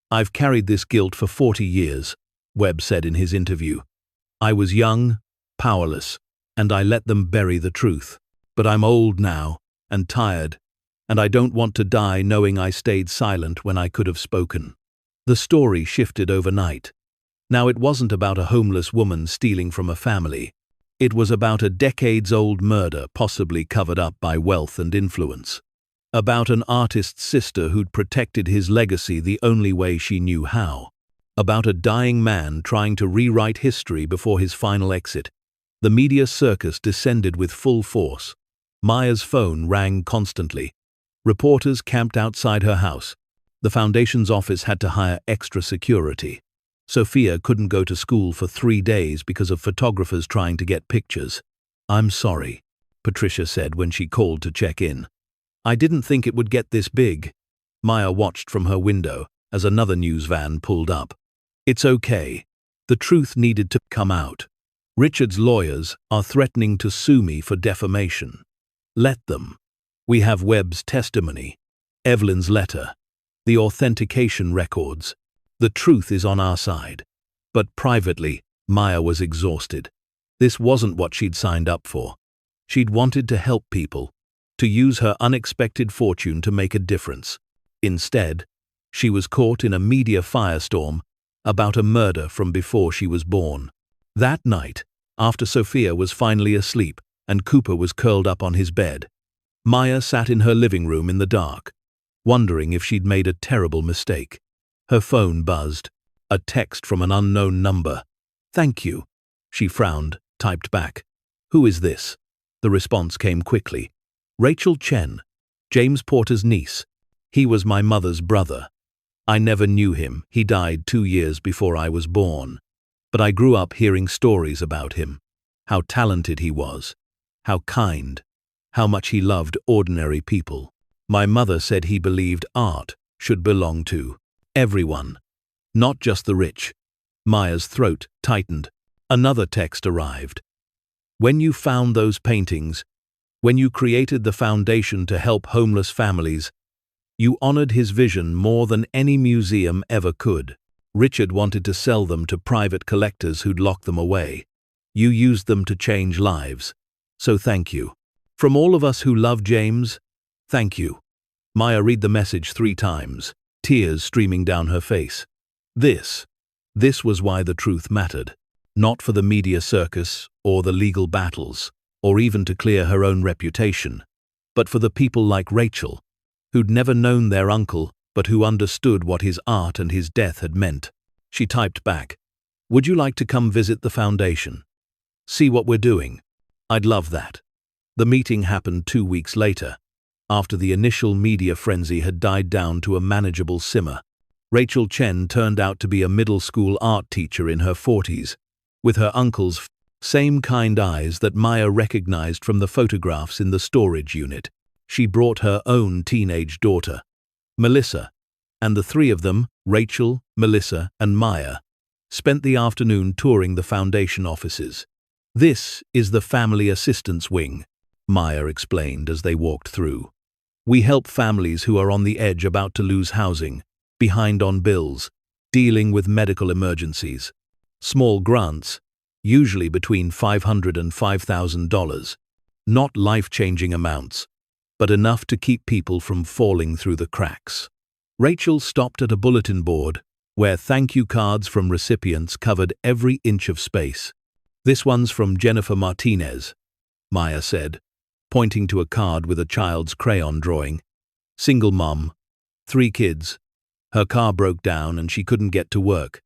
"I've carried this guilt for 40 years, Webb said in his interview. I was young, powerless, and I let them bury the truth. But I'm old now, and tired, and I don't want to die knowing I stayed silent when I could have spoken." The story shifted overnight. Now it wasn't about a homeless woman stealing from a family. It was about a decades-old murder possibly covered up by wealth and influence. About an artist's sister who'd protected his legacy the only way she knew how. About a dying man trying to rewrite history before his final exit. The media circus descended with full force. Maya's phone rang constantly. Reporters camped outside her house. The foundation's office had to hire extra security. Sofia couldn't go to school for 3 days because of photographers trying to get pictures. "I'm sorry," Patricia said when she called to check in. "I didn't think it would get this big." Maya watched from her window as another news van pulled up. "It's okay. The truth needed to come out. Richard's lawyers are threatening to sue me for defamation. Let them. We have Webb's testimony, Evelyn's letter, the authentication records. The truth is on our side." But privately, Maya was exhausted. This wasn't what she'd signed up for. She'd wanted to help people, to use her unexpected fortune to make a difference. Instead, she was caught in a media firestorm about a murder from before she was born. That night, after Sofia was finally asleep and Cooper was curled up on his bed, Maya sat in her living room in the dark, wondering if she'd made a terrible mistake. Her phone buzzed. A text from an unknown number. "Thank you." She frowned, typed back. "Who is this?" The response came quickly. "Rachel Chen, James Porter's niece. He was my mother's brother. I never knew him. He died 2 years before I was born. But I grew up hearing stories about him. How talented he was. How kind. How much he loved ordinary people. My mother said he believed art should belong to everyone, not just the rich." Maya's throat tightened. Another text arrived. "When you found those paintings, when you created the foundation to help homeless families, you honored his vision more than any museum ever could. Richard wanted to sell them to private collectors who'd lock them away. You used them to change lives. So thank you. From all of us who love James, thank you." Maya read the message 3 times, tears streaming down her face. This was why the truth mattered. Not for the media circus or the legal battles, or even to clear her own reputation, but for the people like Rachel, who'd never known their uncle but who understood what his art and his death had meant. She typed back, "Would you like to come visit the foundation? See what we're doing? I'd love that." The meeting happened 2 weeks later, after the initial media frenzy had died down to a manageable simmer. Rachel Chen turned out to be a middle school art teacher in her 40s, with her uncle's same kind eyes that Maya recognized from the photographs in the storage unit. She brought her own teenage daughter, Melissa, and the 3 of them, Rachel, Melissa, and Maya, spent the afternoon touring the foundation offices. "This is the Family Assistance Wing," Maya explained as they walked through. "We help families who are on the edge about to lose housing, behind on bills, dealing with medical emergencies. Small grants, usually between $500 and $5,000. Not life-changing amounts, but enough to keep people from falling through the cracks." Rachel stopped at a bulletin board where thank you cards from recipients covered every inch of space. "This one's from Jennifer Martinez," Maya said, pointing to a card with a child's crayon drawing. "Single mom, 3 kids. Her car broke down and she couldn't get to work.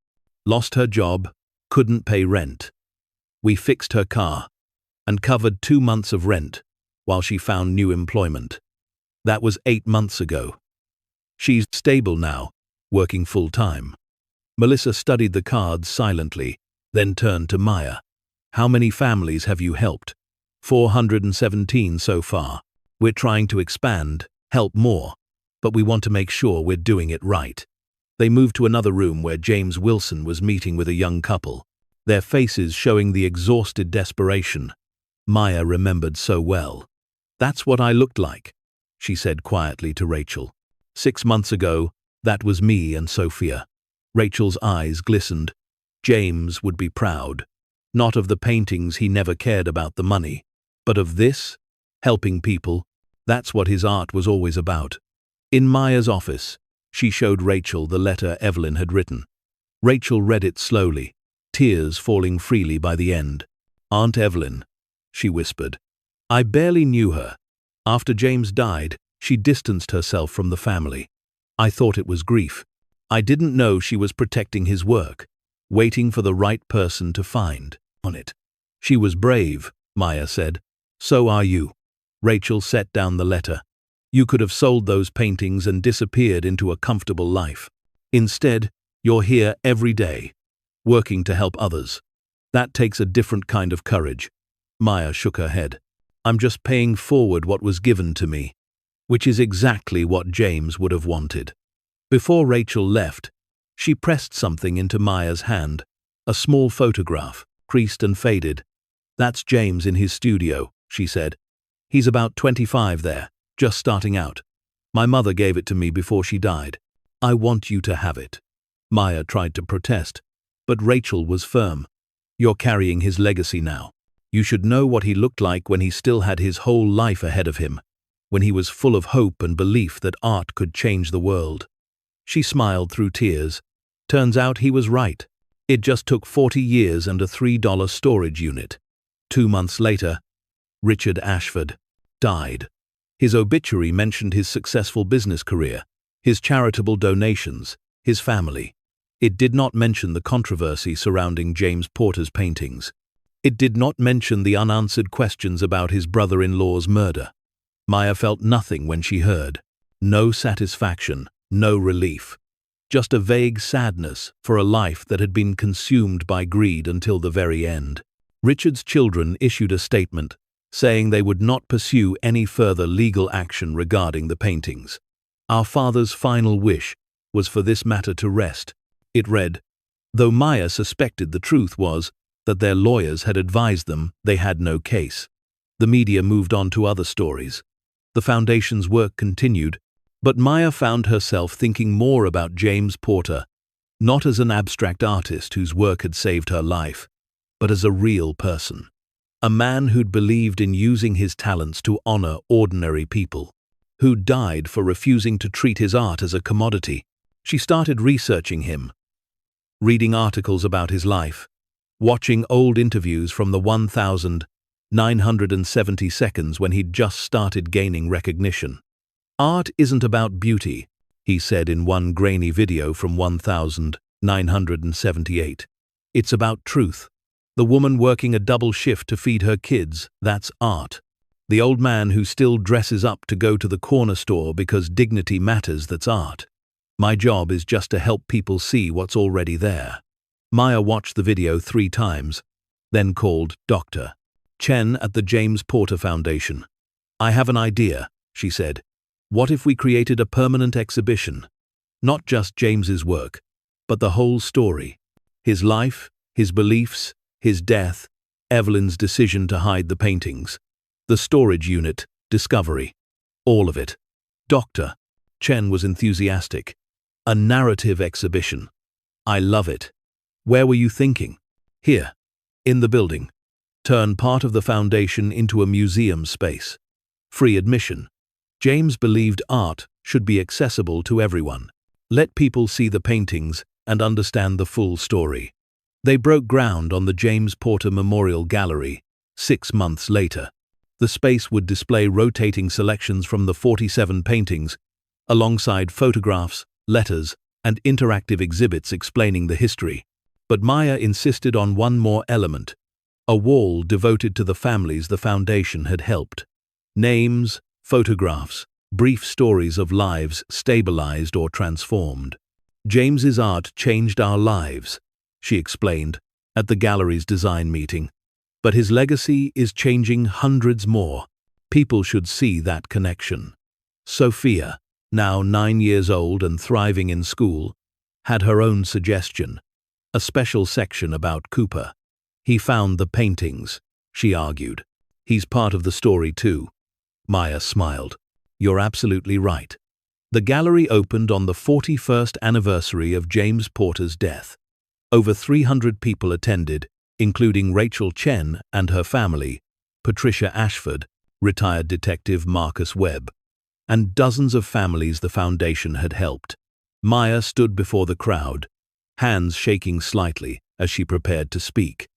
Lost her job, couldn't pay rent. We fixed her car and covered 2 months of rent while she found new employment. That was 8 months ago. She's stable now, working full-time." Melissa studied the cards silently, then turned to Maya. How many families have you helped? 417 so far. We're trying to expand, help more, but we want to make sure we're doing it right. They moved to another room where James Wilson was meeting with a young couple, their faces showing the exhausted desperation Maya remembered so well. That's what I looked like, she said quietly to Rachel. 6 months ago, that was me and Sofia. Rachel's eyes glistened. James would be proud, not of the paintings, he never cared about the money, but of this, helping people. That's what his art was always about. In Maya's office, she showed Rachel the letter Evelyn had written. Rachel read it slowly, tears falling freely by the end. Aunt Evelyn, she whispered. I barely knew her. After James died, she distanced herself from the family. I thought it was grief. I didn't know she was protecting his work, waiting for the right person to find on it. She was brave, Maya said. So are you. Rachel set down the letter. You could have sold those paintings and disappeared into a comfortable life. Instead, you're here every day, working to help others. That takes a different kind of courage. Maya shook her head. I'm just paying forward what was given to me, which is exactly what James would have wanted. Before Rachel left, she pressed something into Maya's hand, a small photograph, creased and faded. That's James in his studio, she said. He's about 25 there, just starting out. My mother gave it to me before she died. I want you to have it. Maya tried to protest, but Rachel was firm. You're carrying his legacy now. You should know what he looked like when he still had his whole life ahead of him, when he was full of hope and belief that art could change the world. She smiled through tears. Turns out he was right. It just took 40 years and a $3 storage unit. 2 months later, Richard Ashford died. His obituary mentioned his successful business career, his charitable donations, his family. It did not mention the controversy surrounding James Porter's paintings. It did not mention the unanswered questions about his brother-in-law's murder. Maya felt nothing when she heard. No satisfaction, no relief. Just a vague sadness for a life that had been consumed by greed until the very end. Richard's children issued a statement, saying they would not pursue any further legal action regarding the paintings. Our father's final wish was for this matter to rest. It read, though Maya suspected the truth was that their lawyers had advised them they had no case. The media moved on to other stories. The foundation's work continued, but Maya found herself thinking more about James Porter, not as an abstract artist whose work had saved her life, but as a real person. A man who'd believed in using his talents to honor ordinary people, who died for refusing to treat his art as a commodity. She started researching him, reading articles about his life, watching old interviews from the 1,970 seconds when he'd just started gaining recognition. Art isn't about beauty, he said in one grainy video from 1978. It's about truth. The woman working a double shift to feed her kids, that's art. The old man who still dresses up to go to the corner store because dignity matters, that's art. My job is just to help people see what's already there. Maya watched the video 3 times, then called Dr. Chen at the James Porter Foundation. I have an idea, she said. What if we created a permanent exhibition? Not just James's work, but the whole story. His life, his beliefs, his death, Evelyn's decision to hide the paintings, the storage unit, discovery. All of it. Dr. Chen was enthusiastic. A narrative exhibition. I love it. Where were you thinking? Here. In the building. Turn part of the foundation into a museum space. Free admission. James believed art should be accessible to everyone. Let people see the paintings and understand the full story. They broke ground on the James Porter Memorial Gallery 6 months later. The space would display rotating selections from the 47 paintings, alongside photographs, letters, and interactive exhibits explaining the history. But Maya insisted on one more element, a wall devoted to the families the foundation had helped. Names, photographs, brief stories of lives stabilized or transformed. James's art changed our lives, she explained at the gallery's design meeting. But his legacy is changing hundreds more. People should see that connection. Sofia, now 9 years old and thriving in school, had her own suggestion, a special section about Cooper. He found the paintings, she argued. He's part of the story too. Maya smiled. You're absolutely right. The gallery opened on the 41st anniversary of James Porter's death. Over 300 people attended, including Rachel Chen and her family, Patricia Ashford, retired detective Marcus Webb, and dozens of families the foundation had helped. Maya stood before the crowd, hands shaking slightly as she prepared to speak.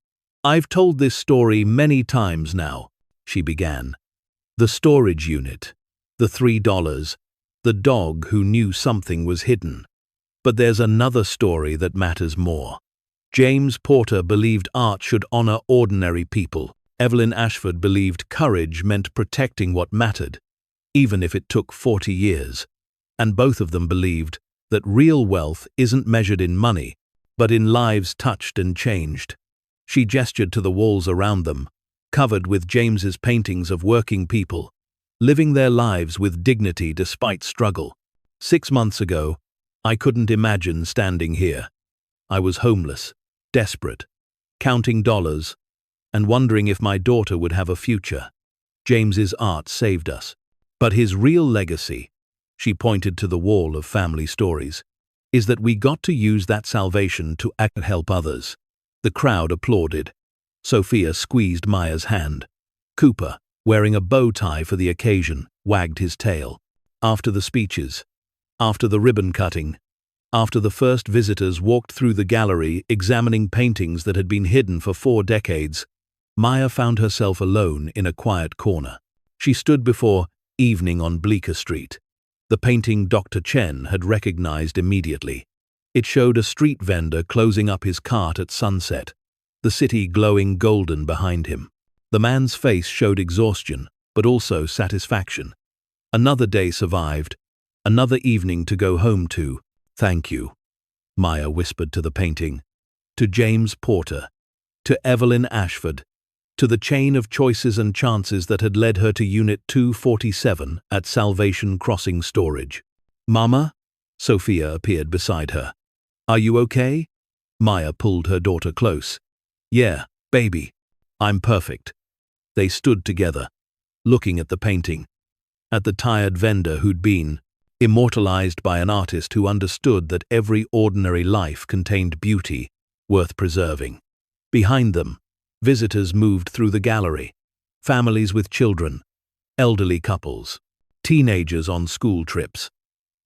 I've told this story many times now, she began. The storage unit, the $3, the dog who knew something was hidden. But there's another story that matters more. James Porter believed art should honor ordinary people. Evelyn Ashford believed courage meant protecting what mattered, even if it took 40 years. And both of them believed that real wealth isn't measured in money, but in lives touched and changed. She gestured to the walls around them, covered with James's paintings of working people, living their lives with dignity despite struggle. 6 months ago, I couldn't imagine standing here. I was homeless, desperate, counting dollars, and wondering if my daughter would have a future. James's art saved us. But his real legacy, she pointed to the wall of family stories, is that we got to use that salvation to help others. The crowd applauded. Sofia squeezed Maya's hand. Cooper, wearing a bow tie for the occasion, wagged his tail. After the speeches, after the ribbon cutting, after the first visitors walked through the gallery examining paintings that had been hidden for 4 decades, Maya found herself alone in a quiet corner. She stood before Evening on Bleecker Street. The painting Dr. Chen had recognized immediately. It showed a street vendor closing up his cart at sunset, the city glowing golden behind him. The man's face showed exhaustion, but also satisfaction. Another day survived, another evening to go home to. Thank you, Maya whispered to the painting. To James Porter, to Evelyn Ashford, to the chain of choices and chances that had led her to Unit 247 at Salvation Crossing Storage. Mama? Sofia appeared beside her. Are you okay? Maya pulled her daughter close. Yeah, baby. I'm perfect. They stood together, looking at the painting, at the tired vendor who'd been immortalized by an artist who understood that every ordinary life contained beauty worth preserving. Behind them, visitors moved through the gallery, families with children, elderly couples, teenagers on school trips,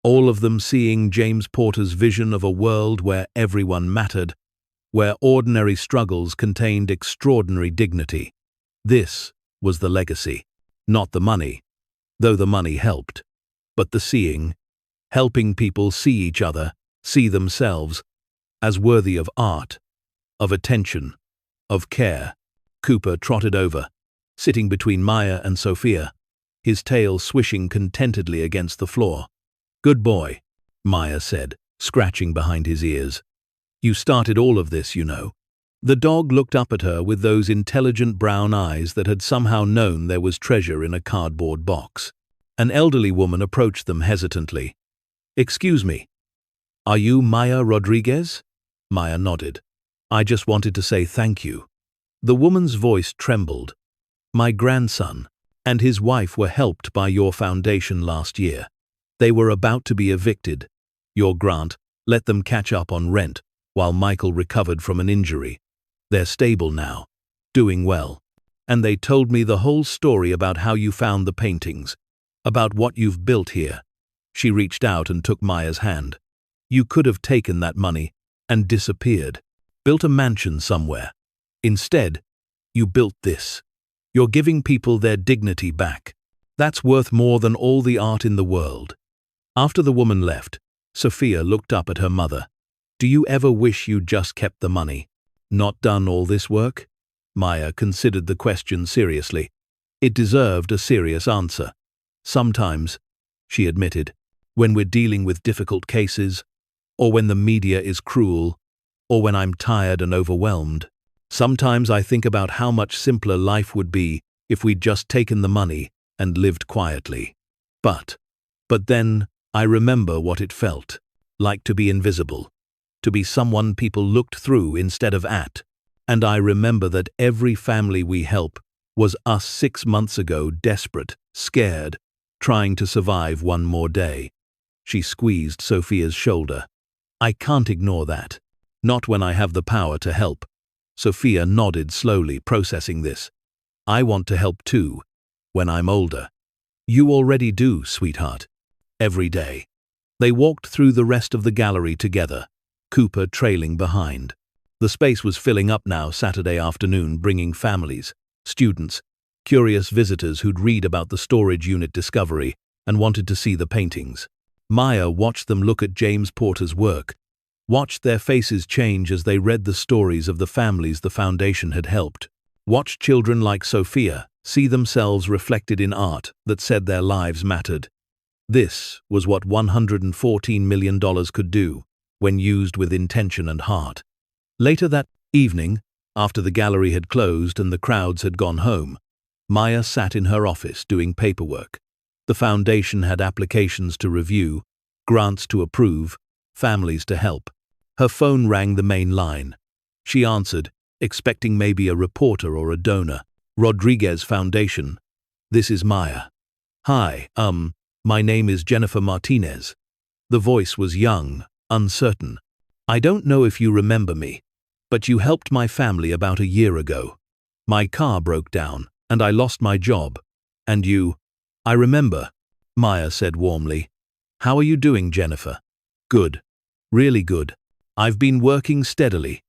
all of them seeing James Porter's vision of a world where everyone mattered, where ordinary struggles contained extraordinary dignity. This was the legacy, not the money, though the money helped, but the seeing, helping people see each other, see themselves, as worthy of art, of attention, of care. Cooper trotted over, sitting between Maya and Sofia, his tail swishing contentedly against the floor. Good boy, Maya said, scratching behind his ears. You started all of this, you know. The dog looked up at her with those intelligent brown eyes that had somehow known there was treasure in a cardboard box. An elderly woman approached them hesitantly. Excuse me, are you Maya Rodriguez? Maya nodded. I just wanted to say thank you. The woman's voice trembled. My grandson and his wife were helped by your foundation last year. They were about to be evicted. Your grant let them catch up on rent while Michael recovered from an injury. They're stable now, doing well. And they told me the whole story about how you found the paintings, about what you've built here. She reached out and took Maya's hand. You could have taken that money and disappeared, built a mansion somewhere. Instead, you built this. You're giving people their dignity back. That's worth more than all the art in the world. After the woman left, Sofia looked up at her mother. Do you ever wish you'd just kept the money, not done all this work? Maya considered the question seriously. It deserved a serious answer. Sometimes, she admitted, when we're dealing with difficult cases, or when the media is cruel, or when I'm tired and overwhelmed. Sometimes I think about how much simpler life would be if we'd just taken the money and lived quietly. But then I remember what it felt like to be invisible, to be someone people looked through instead of at. And I remember that every family we help was us 6 months ago, desperate, scared, trying to survive one more day. She squeezed Sofia's shoulder. I can't ignore that. Not when I have the power to help. Sofia nodded slowly, processing this. I want to help too, when I'm older. You already do, sweetheart. Every day. They walked through the rest of the gallery together, Cooper trailing behind. The space was filling up now Saturday afternoon, bringing families, students, curious visitors who'd read about the storage unit discovery and wanted to see the paintings. Maya watched them look at James Porter's work, watched their faces change as they read the stories of the families the foundation had helped, watched children like Sofia see themselves reflected in art that said their lives mattered. This was what $114 million could do when used with intention and heart. Later that evening, after the gallery had closed and the crowds had gone home, Maya sat in her office doing paperwork. The foundation had applications to review, grants to approve, families to help. Her phone rang the main line. She answered, expecting maybe a reporter or a donor. Rodriguez Foundation. This is Maya. Hi, my name is Jennifer Martinez. The voice was young, uncertain. I don't know if you remember me, but you helped my family about a year ago. My car broke down, and I lost my job. And you... I remember, Maya said warmly. How are you doing, Jennifer? Good. Really good. I've been working steadily.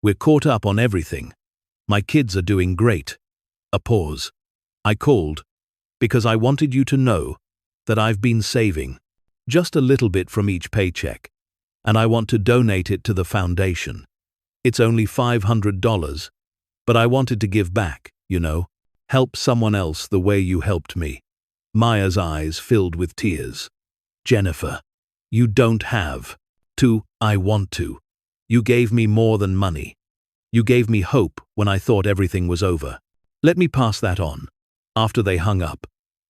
We're caught up on everything. My kids are doing great. A pause. I called because I wanted you to know that I've been saving just a little bit from each paycheck, and I want to donate it to the foundation. It's only $500, but I wanted to give back, help someone else the way you helped me. Maya's eyes filled with tears. Jennifer, you don't have to. I want to. You gave me more than money. You gave me hope when I thought everything was over. Let me pass that on. After they hung up,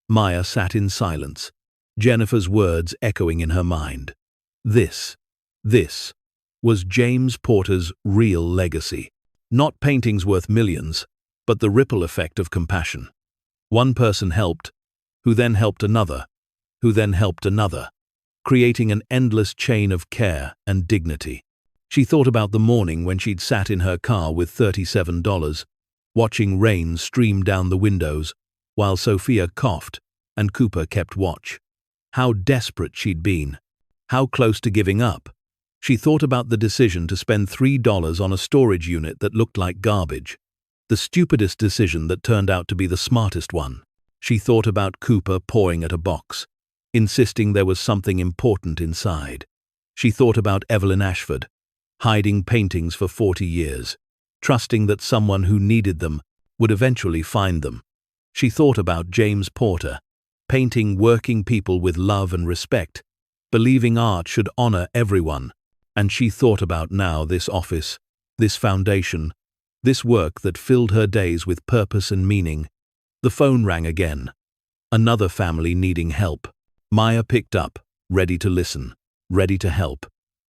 Maya sat in silence, Jennifer's words echoing in her mind. This was James Porter's real legacy. Not paintings worth millions, but the ripple effect of compassion. One person helped, who then helped another, who then helped another, creating an endless chain of care and dignity. She thought about the morning when she'd sat in her car with $37, watching rain stream down the windows, while Sofia coughed and Cooper kept watch. How desperate she'd been, how close to giving up. She thought about the decision to spend $3 on a storage unit that looked like garbage, the stupidest decision that turned out to be the smartest one. She thought about Cooper pawing at a box, insisting there was something important inside. She thought about Evelyn Ashford, hiding paintings for 40 years, trusting that someone who needed them would eventually find them. She thought about James Porter, painting working people with love and respect, believing art should honor everyone. And she thought about now this office, this foundation, this work that filled her days with purpose and meaning. The phone rang again. Another family needing help. Maya picked up, ready to listen, ready to help,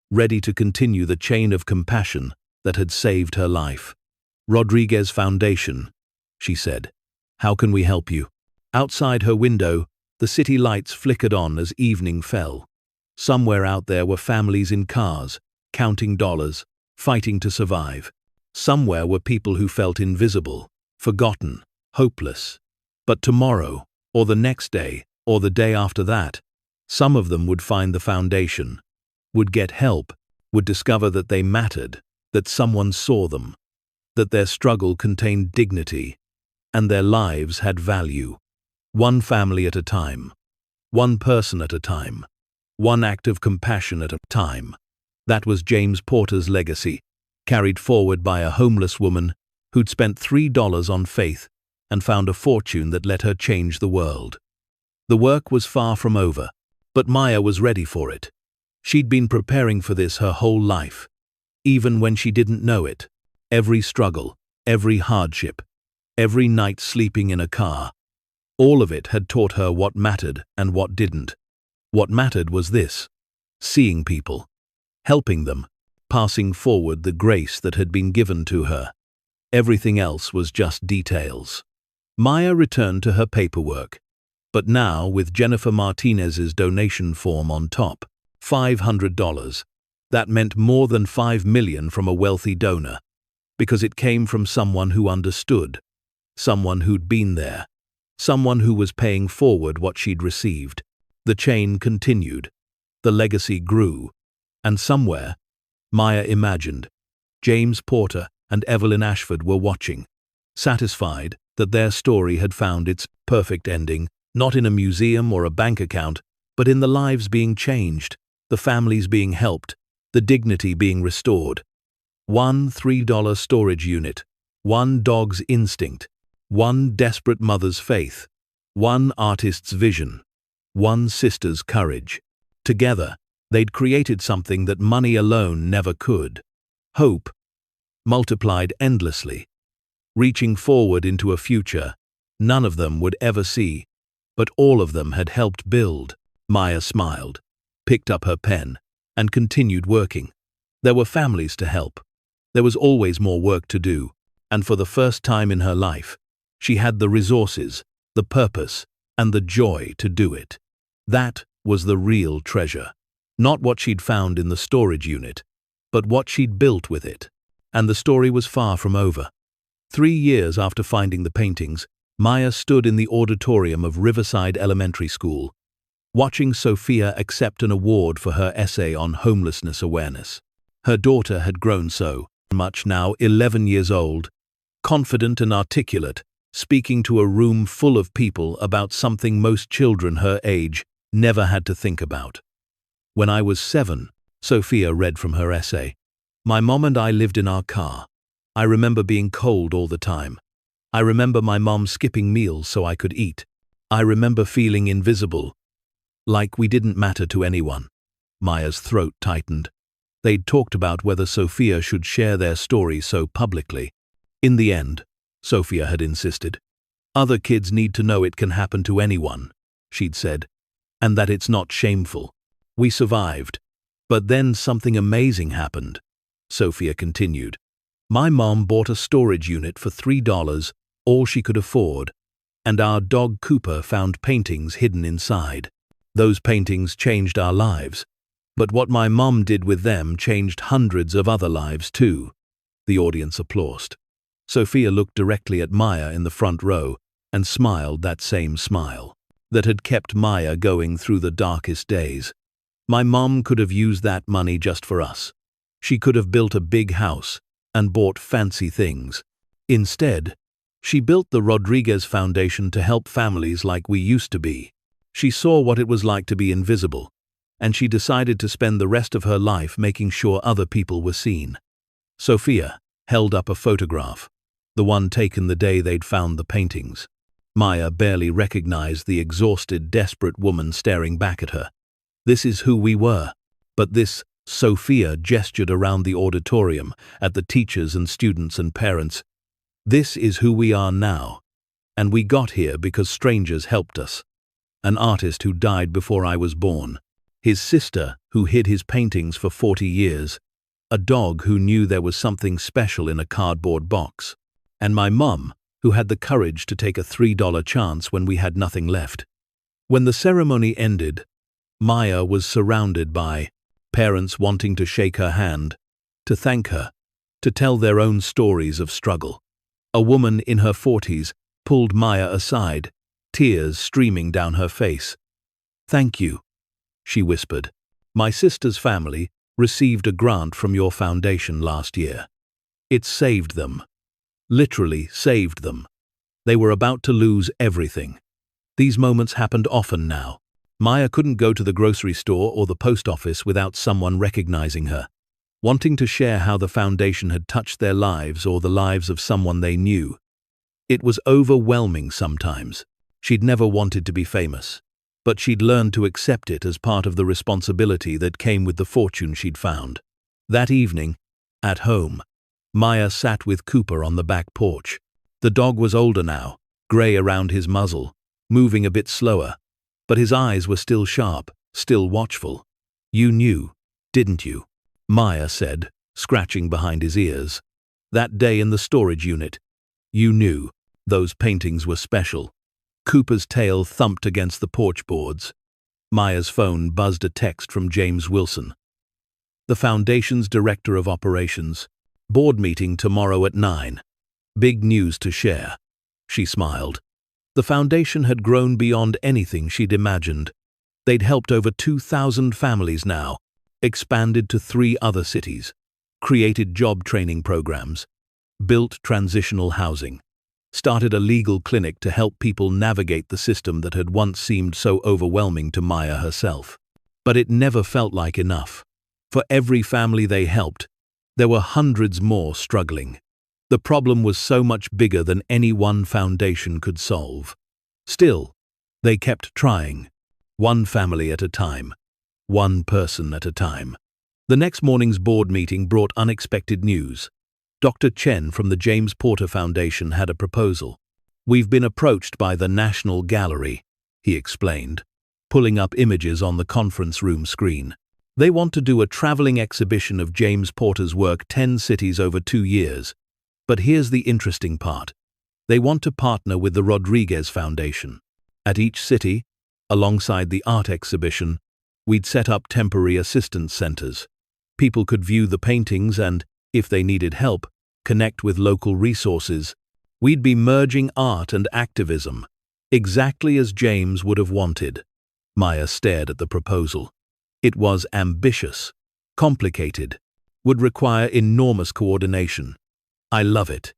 ready to continue the chain of compassion that had saved her life. Rodriguez Foundation, she said. How can we help you? Outside her window, the city lights flickered on as evening fell. Somewhere out there were families in cars, counting dollars, fighting to survive. Somewhere were people who felt invisible, forgotten, hopeless. But tomorrow, or the next day, or the day after that, some of them would find the foundation, would get help, would discover that they mattered, that someone saw them, that their struggle contained dignity, and their lives had value. One family at a time, one person at a time, one act of compassion at a time. That was James Porter's legacy, carried forward by a homeless woman who'd spent $3 on faith and found a fortune that let her change the world. The work was far from over, but Maya was ready for it. She'd been preparing for this her whole life, even when she didn't know it. Every struggle, every hardship, every night sleeping in a car, all of it had taught her what mattered and what didn't. What mattered was this: seeing people, helping them, passing forward the grace that had been given to her. Everything else was just details. Maya returned to her paperwork, but now with Jennifer Martinez's donation form on top. $500. That meant more than $5 million from a wealthy donor, because it came from someone who understood, someone who'd been there, someone who was paying forward what she'd received. The chain continued, the legacy grew, and somewhere, Maya imagined, James Porter and Evelyn Ashford were watching, satisfied that their story had found its perfect ending, not in a museum or a bank account, but in the lives being changed, the families being helped, the dignity being restored. One $3 storage unit, one dog's instinct, one desperate mother's faith, one artist's vision, one sister's courage. Together, they'd created something that money alone never could. Hope, multiplied endlessly, reaching forward into a future none of them would ever see, but all of them had helped build. Maya smiled, picked up her pen, and continued working. There were families to help. There was always more work to do, and for the first time in her life, she had the resources, the purpose, and the joy to do it. That was the real treasure. Not what she'd found in the storage unit, but what she'd built with it. And the story was far from over. 3 years after finding the paintings, Maya stood in the auditorium of Riverside Elementary School, watching Sofia accept an award for her essay on homelessness awareness. Her daughter had grown so much now, 11 years old, confident and articulate, speaking to a room full of people about something most children her age never had to think about. When I was 7, Sofia read from her essay, "My mom and I lived in our car. I remember being cold all the time. I remember my mom skipping meals so I could eat. I remember feeling invisible, like we didn't matter to anyone." Maya's throat tightened. They'd talked about whether Sofia should share their story so publicly. In the end, Sofia had insisted. "Other kids need to know it can happen to anyone," she'd said, "and that it's not shameful." "We survived. But then something amazing happened," Sofia continued. "My mom bought a storage unit for $3, all she could afford, and our dog Cooper found paintings hidden inside. Those paintings changed our lives, but what my mom did with them changed hundreds of other lives too." The audience applauded. Sofia looked directly at Maya in the front row and smiled that same smile that had kept Maya going through the darkest days. "My mom could have used that money just for us. She could have built a big house and bought fancy things. Instead, she built the Rodriguez Foundation to help families like we used to be. She saw what it was like to be invisible, and she decided to spend the rest of her life making sure other people were seen." Sofia held up a photograph, the one taken the day they'd found the paintings. Maya barely recognized the exhausted, desperate woman staring back at her. "This is who we were." But this, Sofia gestured around the auditorium at the teachers and students and parents. "This is who we are now. And we got here because strangers helped us. An artist who died before I was born. His sister who hid his paintings for 40 years. A dog who knew there was something special in a cardboard box. And my mum, who had the courage to take a $3 chance when we had nothing left." When the ceremony ended, Maya was surrounded by parents wanting to shake her hand, to thank her, to tell their own stories of struggle. A woman in her 40s pulled Maya aside, tears streaming down her face. "Thank you," she whispered. "My sister's family received a grant from your foundation last year. It saved them. Literally saved them. They were about to lose everything." These moments happened often now. Maya couldn't go to the grocery store or the post office without someone recognizing her, wanting to share how the foundation had touched their lives or the lives of someone they knew. It was overwhelming sometimes. She'd never wanted to be famous. but she'd learned to accept it as part of the responsibility that came with the fortune she'd found. That evening, at home, Maya sat with Cooper on the back porch. The dog was older now, grey around his muzzle, moving a bit slower, but his eyes were still sharp, still watchful. "You knew, didn't you?" Maya said, scratching behind his ears. "That day in the storage unit. You knew those paintings were special." Cooper's tail thumped against the porch boards. Maya's phone buzzed a text from James Wilson. "The Foundation's Director of Operations. Board meeting tomorrow at 9. Big news to share." She smiled. The Foundation had grown beyond anything she'd imagined. They'd helped over 2,000 families now, expanded to 3 other cities, created job training programs, built transitional housing, started a legal clinic to help people navigate the system that had once seemed so overwhelming to Maya herself. But it never felt like enough. For every family they helped, there were hundreds more struggling. The problem was so much bigger than any one foundation could solve. Still, they kept trying, one family at a time, one person at a time. The next morning's board meeting brought unexpected news. Dr. Chen from the James Porter Foundation had a proposal. "We've been approached by the National Gallery," he explained, pulling up images on the conference room screen. "They want to do a traveling exhibition of James Porter's work 10 cities over 2 years. But here's the interesting part. They want to partner with the Rodriguez Foundation. At each city, alongside the art exhibition, we'd set up temporary assistance centers. People could view the paintings and, if they needed help, connect with local resources. We'd be merging art and activism, exactly as James would have wanted." Maya stared at the proposal. It was ambitious, complicated, would require enormous coordination. "I love it,"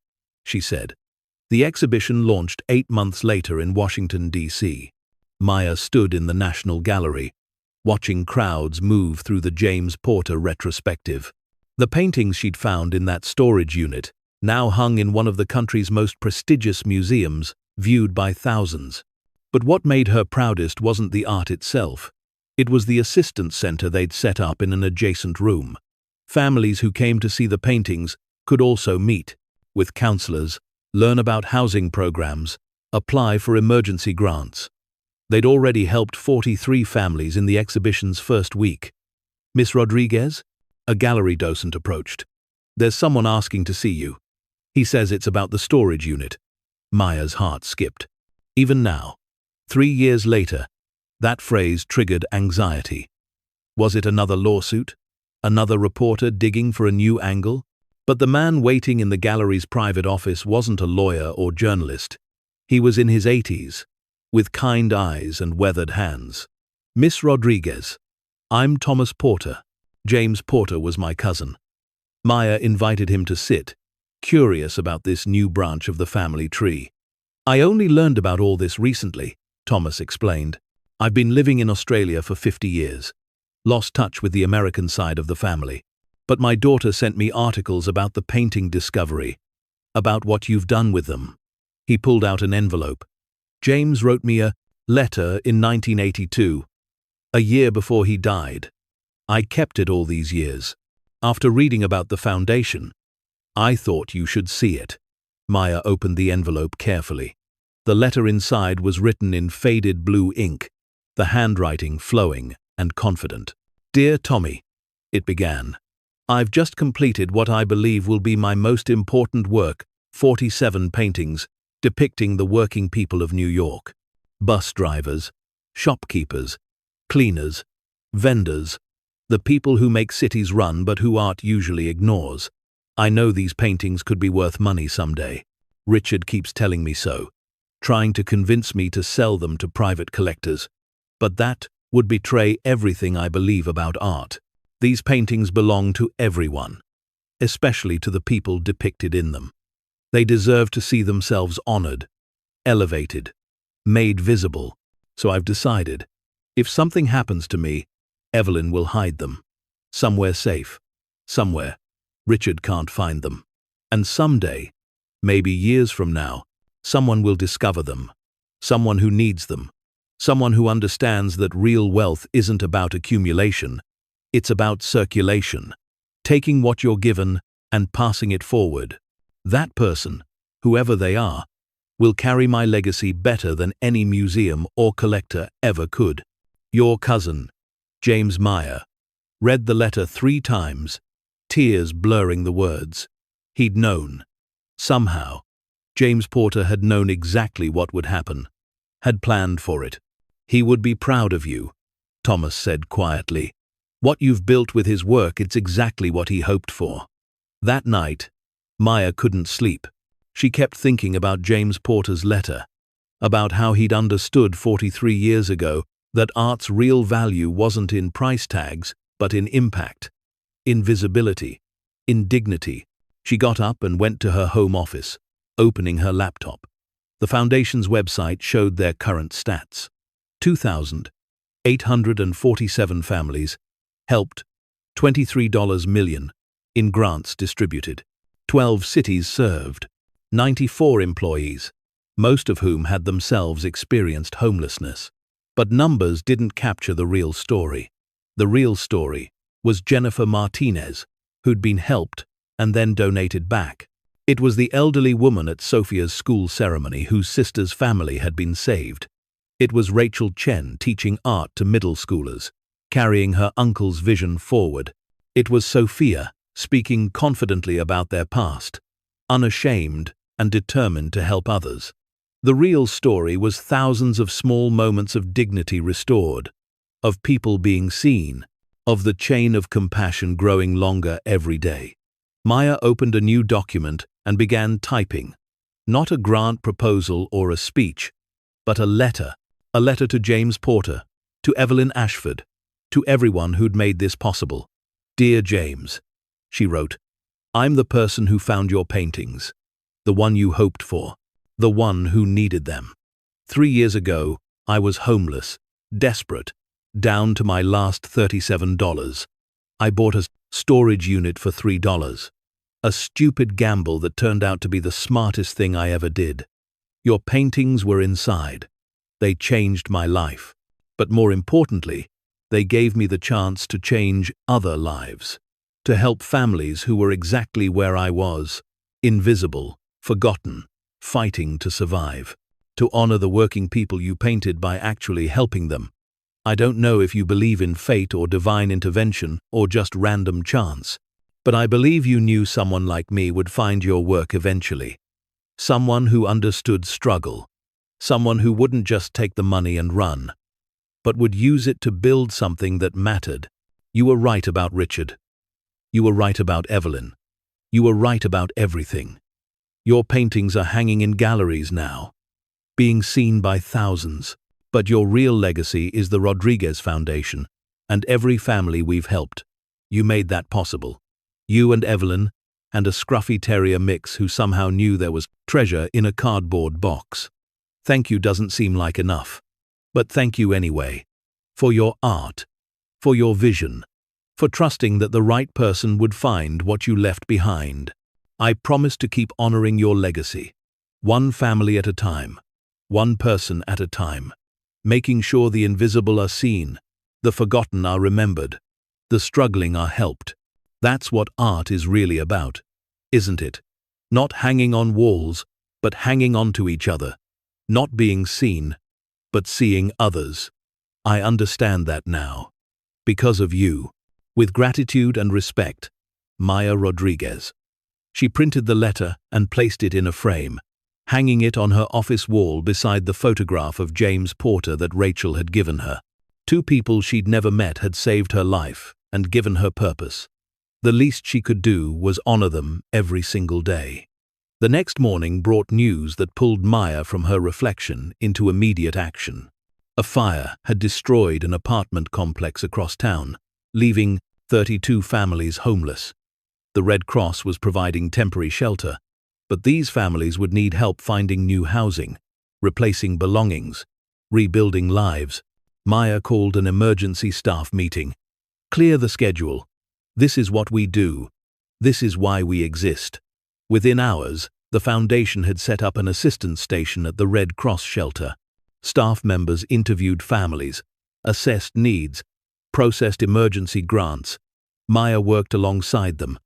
she said. The exhibition launched 8 months later in Washington, D.C. Maya stood in the National Gallery, watching crowds move through the James Porter retrospective. The paintings she'd found in that storage unit now hung in one of the country's most prestigious museums, viewed by thousands. But what made her proudest wasn't the art itself. It was the assistance center they'd set up in an adjacent room. Families who came to see the paintings could also meet with counselors, learn about housing programs, apply for emergency grants. They'd already helped 43 families in the exhibition's first week. "Miss Rodriguez?" A gallery docent approached. "There's someone asking to see you. He says it's about the storage unit." Maya's heart skipped. Even now, 3 years later, that phrase triggered anxiety. Was it another lawsuit? Another reporter digging for a new angle? But the man waiting in the gallery's private office wasn't a lawyer or journalist. He was in his 80s, with kind eyes and weathered hands. "Miss Rodriguez, I'm Thomas Porter. James Porter was my cousin." Maya invited him to sit, curious about this new branch of the family tree. "I only learned about all this recently," Thomas explained. "I've been living in Australia for 50 years. Lost touch with the American side of the family. But my daughter sent me articles about the painting discovery, about what you've done with them." He pulled out an envelope. "James wrote me a letter in 1982, a year before he died. I kept it all these years. After reading about the foundation, I thought you should see it." Maya opened the envelope carefully. The letter inside was written in faded blue ink, the handwriting flowing and confident. "Dear Tommy," it began, "I've just completed what I believe will be my most important work, 47 paintings depicting the working people of New York. Bus drivers, shopkeepers, cleaners, vendors, the people who make cities run but who art usually ignores. I know these paintings could be worth money someday. Richard keeps telling me so, trying to convince me to sell them to private collectors. But that would betray everything I believe about art. These paintings belong to everyone, especially to the people depicted in them. They deserve to see themselves honored, elevated, made visible. So I've decided, if something happens to me, Evelyn will hide them. Somewhere safe. Somewhere. Richard can't find them. And someday, maybe years from now, someone will discover them. Someone who needs them. Someone who understands that real wealth isn't about accumulation, it's about circulation, taking what you're given and passing it forward. That person, whoever they are, will carry my legacy better than any museum or collector ever could. Your cousin, James Meyer, read the letter 3 times, tears blurring the words. He'd known. Somehow, James Porter had known exactly what would happen, had planned for it. He would be proud of you, Thomas said quietly. What you've built with his work, it's exactly what he hoped for. That night, Maya couldn't sleep. She kept thinking about James Porter's letter, about how he'd understood 43 years ago that art's real value wasn't in price tags, but in impact, in visibility, in dignity. She got up and went to her home office, opening her laptop. The Foundation's website showed their current stats. 2,847 families helped, $23 million in grants distributed, 12 cities served, 94 employees, most of whom had themselves experienced homelessness. But numbers didn't capture the real story. The real story was Jennifer Martinez, who'd been helped and then donated back. It was the elderly woman at Sofia's school ceremony whose sister's family had been saved. It was Rachel Chen teaching art to middle schoolers, carrying her uncle's vision forward. It was Sofia speaking confidently about their past, unashamed and determined to help others. The real story was thousands of small moments of dignity restored, of people being seen, of the chain of compassion growing longer every day. Maya opened a new document and began typing. Not a grant proposal or a speech, but a letter to James Porter, to Evelyn Ashford, to everyone who'd made this possible. Dear James, she wrote, I'm the person who found your paintings, the one you hoped for, the one who needed them. 3 years ago, I was homeless, desperate, down to my last $37. I bought a storage unit for $3. A stupid gamble that turned out to be the smartest thing I ever did. Your paintings were inside. They changed my life. But more importantly, they gave me the chance to change other lives, to help families who were exactly where I was, invisible, forgotten, fighting to survive, to honor the working people you painted by actually helping them. I don't know if you believe in fate or divine intervention or just random chance, but I believe you knew someone like me would find your work eventually. Someone who understood struggle. Someone who wouldn't just take the money and run, but would use it to build something that mattered. You were right about Richard. You were right about Evelyn. You were right about everything. Your paintings are hanging in galleries now, being seen by thousands. But your real legacy is the Rodriguez Foundation and every family we've helped. You made that possible. You and Evelyn, and a scruffy terrier mix who somehow knew there was treasure in a cardboard box. Thank you doesn't seem like enough, but thank you anyway. For your art, for your vision, for trusting that the right person would find what you left behind. I promise to keep honoring your legacy, one family at a time, one person at a time, making sure the invisible are seen, the forgotten are remembered, the struggling are helped. That's what art is really about, isn't it? Not hanging on walls, but hanging on to each other. Not being seen, but seeing others. I understand that now. Because of you. With gratitude and respect, Maya Rodriguez. She printed the letter and placed it in a frame, hanging it on her office wall beside the photograph of James Porter that Rachel had given her. 2 people she'd never met had saved her life and given her purpose. The least she could do was honor them every single day. The next morning brought news that pulled Maya from her reflection into immediate action. A fire had destroyed an apartment complex across town, leaving 32 families homeless. The Red Cross was providing temporary shelter, but these families would need help finding new housing, replacing belongings, rebuilding lives. Maya called an emergency staff meeting. Clear the schedule. This is what we do. This is why we exist. Within hours, the foundation had set up an assistance station at the Red Cross shelter. Staff members interviewed families, assessed needs, processed emergency grants. Maya worked alongside them,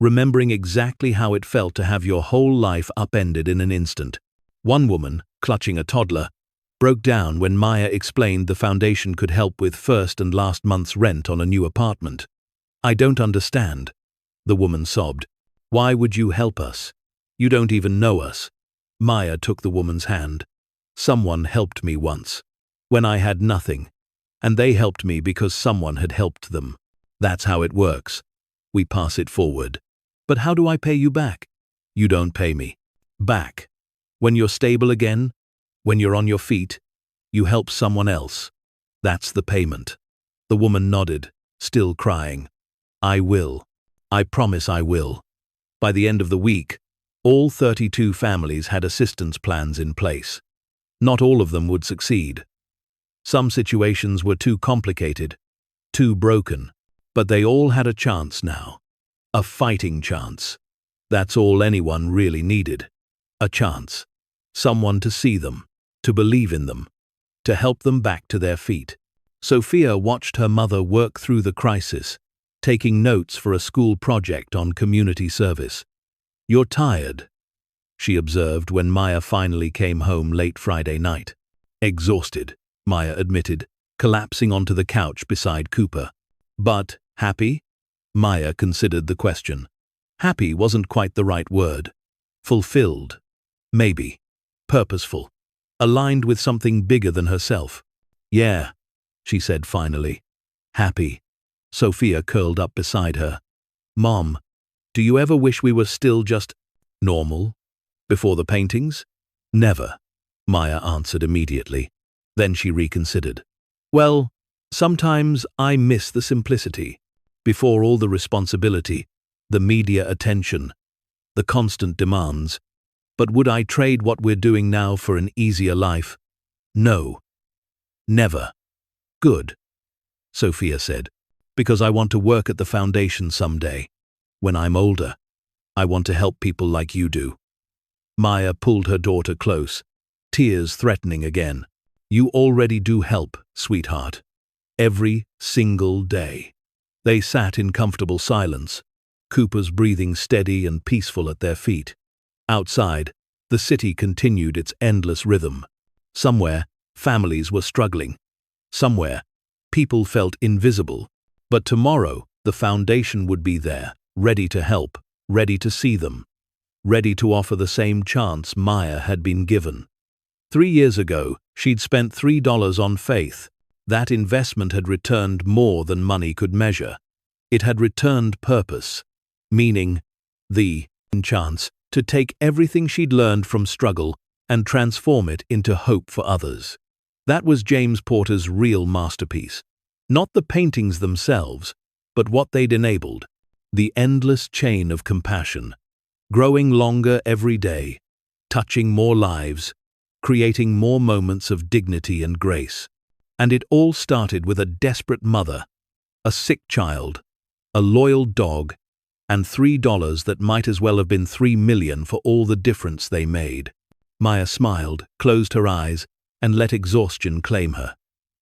remembering exactly how it felt to have your whole life upended in an instant. One woman, clutching a toddler, broke down when Maya explained the foundation could help with first and last month's rent on a new apartment. "I don't understand," the woman sobbed. "Why would you help us? You don't even know us." Maya took the woman's hand. "Someone helped me once, when I had nothing, and they helped me because someone had helped them. That's how it works. We pass it forward. But how do I pay you back?" "You don't pay me back. When you're stable again, when you're on your feet, you help someone else. That's the payment." The woman nodded, still crying. "I will. I promise I will." By the end of the week, all 32 families had assistance plans in place. Not all of them would succeed. Some situations were too complicated, too broken, but they all had a chance now. A fighting chance. That's all anyone really needed. A chance. Someone to see them, to believe in them, to help them back to their feet. Sofia watched her mother work through the crisis, taking notes for a school project on community service. "You're tired," she observed when Maya finally came home late Friday night. "Exhausted," Maya admitted, collapsing onto the couch beside Cooper. "But happy?" Maya considered the question. Happy wasn't quite the right word. Fulfilled. Maybe. Purposeful. Aligned with something bigger than herself. "Yeah," she said finally. "Happy." Sofia curled up beside her. "Mom, do you ever wish we were still just normal? Before the paintings?" "Never," Maya answered immediately. Then she reconsidered. "Well, sometimes I miss the simplicity. Before all the responsibility, the media attention, the constant demands. But would I trade what we're doing now for an easier life? No. Never." "Good," Sofia said, "because I want to work at the foundation someday. When I'm older, I want to help people like you do." Maya pulled her daughter close, tears threatening again. "You already do help, sweetheart. Every single day." They sat in comfortable silence, Cooper's breathing steady and peaceful at their feet. Outside, the city continued its endless rhythm. Somewhere, families were struggling. Somewhere, people felt invisible. But tomorrow, the foundation would be there, ready to help, ready to see them, ready to offer the same chance Maya had been given. 3 years ago, she'd spent $3 on faith. That investment had returned more than money could measure. It had returned purpose, meaning, the chance to take everything she'd learned from struggle and transform it into hope for others. That was James Porter's real masterpiece. Not the paintings themselves, but what they'd enabled. The endless chain of compassion, growing longer every day, touching more lives, creating more moments of dignity and grace. And it all started with a desperate mother, a sick child, a loyal dog, and $3 that might as well have been 3 million for all the difference they made. Maya smiled, closed her eyes, and let exhaustion claim her.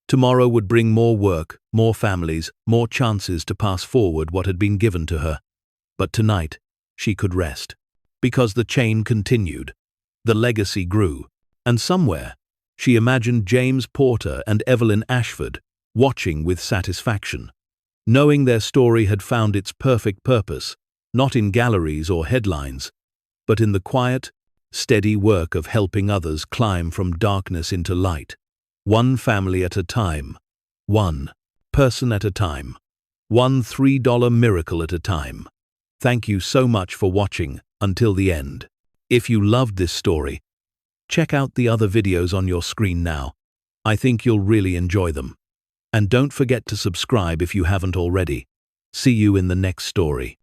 Tomorrow would bring more work, more families, more chances to pass forward what had been given to her. But tonight, she could rest. Because the chain continued. The legacy grew. And somewhere, she imagined James Porter and Evelyn Ashford watching with satisfaction, knowing their story had found its perfect purpose, not in galleries or headlines, but in the quiet, steady work of helping others climb from darkness into light. One family at a time, one person at a time, one $3 miracle at a time. Thank you so much for watching until the end. If you loved this story, check out the other videos on your screen now. I think you'll really enjoy them. And don't forget to subscribe if you haven't already. See you in the next story.